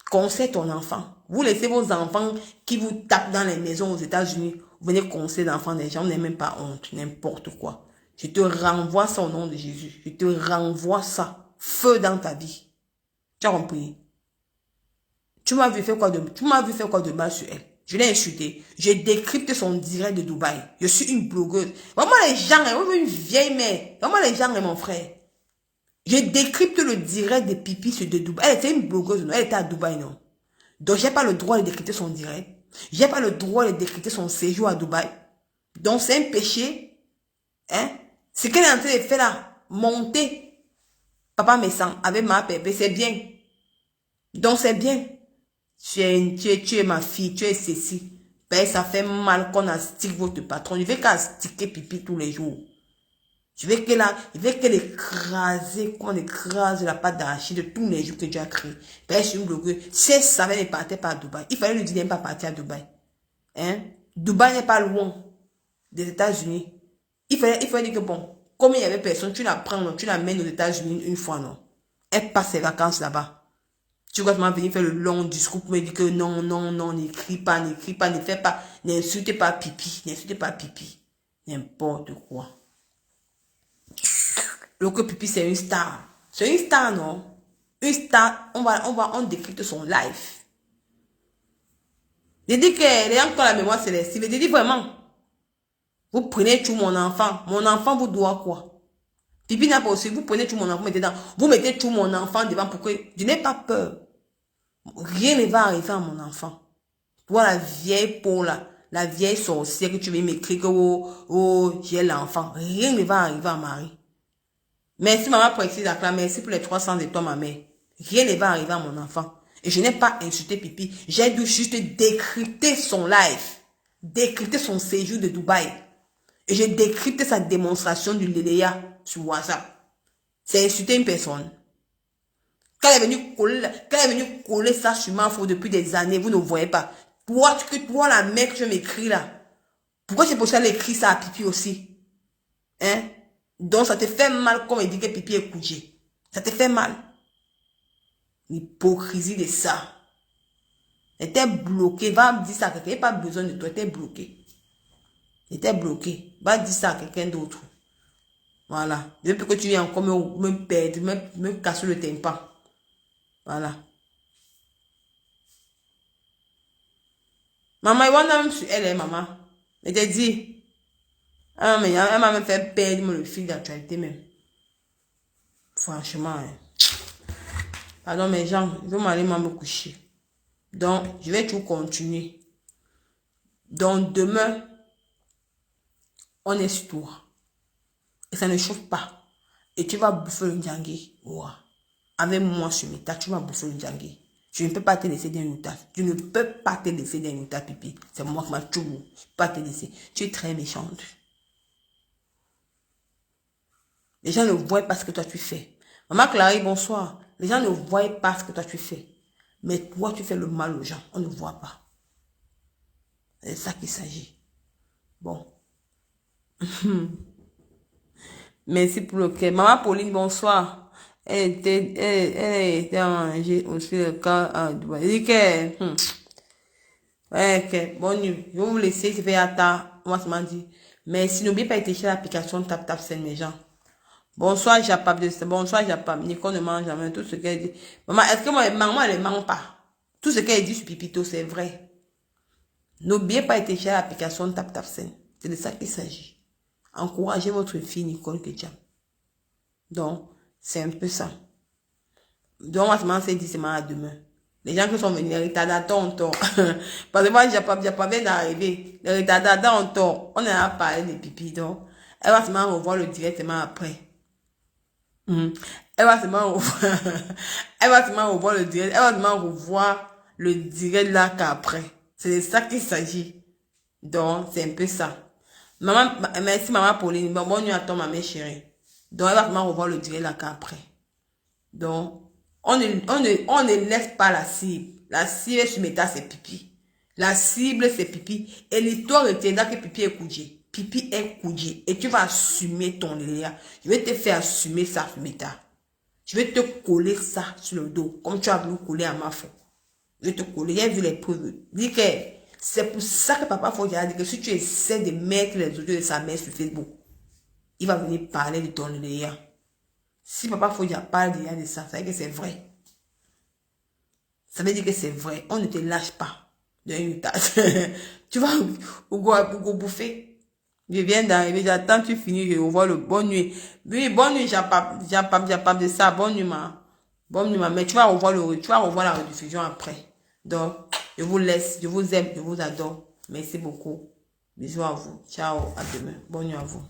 Conseille ton enfant. Vous laissez vos enfants qui vous tapent dans les maisons aux États-Unis. Vous venez conseiller l'enfant des gens. Vous n'avez même pas honte. N'importe quoi. Je te renvoie ça au nom de Jésus. Je te renvoie ça. Feu dans ta vie. Tu as compris? Tu m'as vu faire quoi de mal sur elle? Je l'ai insulté. J'ai décrypté son direct de Dubaï. Je suis une blogueuse. Vraiment les gens, une vieille mère. Vraiment les gens, mon frère. J'ai décrypté le direct de Pipi de Dubaï. Elle était une blogueuse, non? Elle était à Dubaï, non? Donc, j'ai pas le droit de décrypter son direct. J'ai pas le droit de décrypter son séjour à Dubaï. Donc, c'est un péché. Hein? Ce qu'elle est en train de faire là, monter Papa me sent avec ma pépé, c'est bien. Donc, c'est bien. Tu es ma fille, tu es ceci. Ben, ça fait mal qu'on astique votre patron. Je vais qu'à astiquer Pipi tous les jours. Je vais qu'elle qu'on écrase la pâte d'arachide tous les jours que tu as créé. Ben, je suis une blogueuse. Si elle savait, elle ne partait pas à Dubaï. Il fallait lui dire de ne pas partir à Dubaï. Hein? Dubaï n'est pas loin des États-Unis. Il fallait dire que bon, comme il y avait personne, tu la prends, non, tu la mènes aux États-Unis une fois, non. Elle passe ses vacances là-bas. Tu vas venir faire le long discours pour me dire que non, non, non, n'écris pas, ne fais pas, n'insultez pas Pipi, N'importe quoi. Le que Pipi, c'est une star. C'est une star, non? Une star, on décrypte son life. Je dis que les gens qui ont la mémoire sélective, je dis vraiment, vous prenez tout mon enfant vous doit quoi? Pipi n'a pas aussi, vous prenez tout mon enfant, vous mettez tout mon enfant devant pour que, je n'ai pas peur. Rien ne va arriver à mon enfant. Toi, la vieille peau là, la vieille sorcière que tu veux m'écrire que j'ai l'enfant. Rien ne va arriver à Marie. Merci maman précise la merci pour les 300 de toi ma mère. Rien ne va arriver à mon enfant. Et je n'ai pas insulté Pipi. J'ai dû juste décrypter son life. Décrypter son séjour de Dubaï. Et j'ai décrypté sa démonstration du Léléa sur WhatsApp. C'est insulter une personne. Quand elle est venue coller ça sur ma faute depuis des années, vous ne voyez pas. Toi, la mec que je m'écris là. Pourquoi c'est pour ça qu'elle écrit ça à Pipi aussi? Hein? Donc, ça te fait mal comme elle dit que Pipi est couché. Ça te fait mal. L'hypocrisie de ça. Elle était bloquée. Va dire ça à quelqu'un. Il n'y a pas besoin de toi. Elle était bloquée. Elle était bloquée. Va dire ça à quelqu'un d'autre. Voilà. Depuis que tu viens encore me perdre, me casser le tympan. Voilà. Maman, il va même sur elle, maman. Elle t'a dit. Ah, mais elle m'a même fait perdre le fil d'actualité même. Franchement. Hein. Pardon, mes gens, je vais m'aller me coucher. Donc, je vais tout continuer. Donc, demain, on est sur toi. Et ça ne chauffe pas. Et tu vas bouffer le djangé. Wow. Avec moi sur mes tas, tu vas bouffer le djangé. Je ne peux pas te laisser dans une tasse. Tu ne peux pas te laisser dans une tasse, Pipi. C'est moi qui m'a tout. Je ne peux pas te laisser. Tu es très méchante. Les gens ne voient pas ce que toi tu fais. Maman Clary, bonsoir. Les gens ne voient pas ce que toi tu fais. Mais toi, tu fais le mal aux gens. On ne voit pas. C'est ça qu'il s'agit. Bon. Merci pour le cœur. Maman Pauline, bonsoir. Elle était arrangée aussi le cas à Dubaï. Elle dit que, ouais, ok, bonne nuit. Je vais vous laisser, c'est fait à tard. Moi, ça m'a dit. Mais si n'oubliez pas de télécharger l'application Tap Send, mes gens. Bonsoir, Japap. Bonsoir, Japap. Nicole ne mange jamais tout ce qu'elle dit. Maman, est-ce que maman, elle ne ment pas? Tout ce qu'elle dit sur Pipito, c'est vrai. N'oubliez pas de télécharger l'application Tap Send. C'est de ça qu'il s'agit. Encouragez votre fille Nicole Ketcham. Donc, c'est un peu ça. Donc, moi, c'est dit, c'est à demain. Les gens qui sont venus, les retardataires ont tort. Parce que moi, j'ai pas vient d'arriver. Les retardataires ont tort. On en a parlé de Pipi, donc. Elle va seulement revoir le directement après. Elle va seulement revoir, elle va seulement revoir le direct, elle va seulement revoir le direct là qu'après. C'est de ça qu'il s'agit. Donc, c'est un peu ça. Maman, merci maman Pauline. Bonne nuit à toi, ma mère chérie. Donc, elle va seulement revoir le direct là qu'après. Donc, on ne laisse pas la cible. La cible, sur méta, c'est pipi. La cible, c'est pipi. Et l'histoire retiendra que pipi est coudier. Pipi est coudier. Et tu vas assumer ton léa. Je vais te faire assumer ça, méta. Je vais te coller ça sur le dos. Comme tu as voulu coller à ma faute. Je vais te coller. J'ai vu les preuves. Dis que c'est pour ça que papa Fodia a dit que si tu essaies de mettre les audios de sa mère sur Facebook, il va venir parler de ton léa. Si papa Fodia parle déjà de ça, ça veut dire que c'est vrai. Ça veut dire que c'est vrai. On ne te lâche pas de une tasse. Tu vas au bouffer. Je viens d'arriver, j'attends tu finis, je revois le bonne nuit. Oui, bonne nuit, j'ai pas de ça. Bonne nuit, ma. Bonne nuit, ma. Mais tu vas revoir la rediffusion après. Donc, je vous laisse, je vous aime, je vous adore. Merci beaucoup. Bisous à vous. Ciao, à demain. Bonne nuit à vous.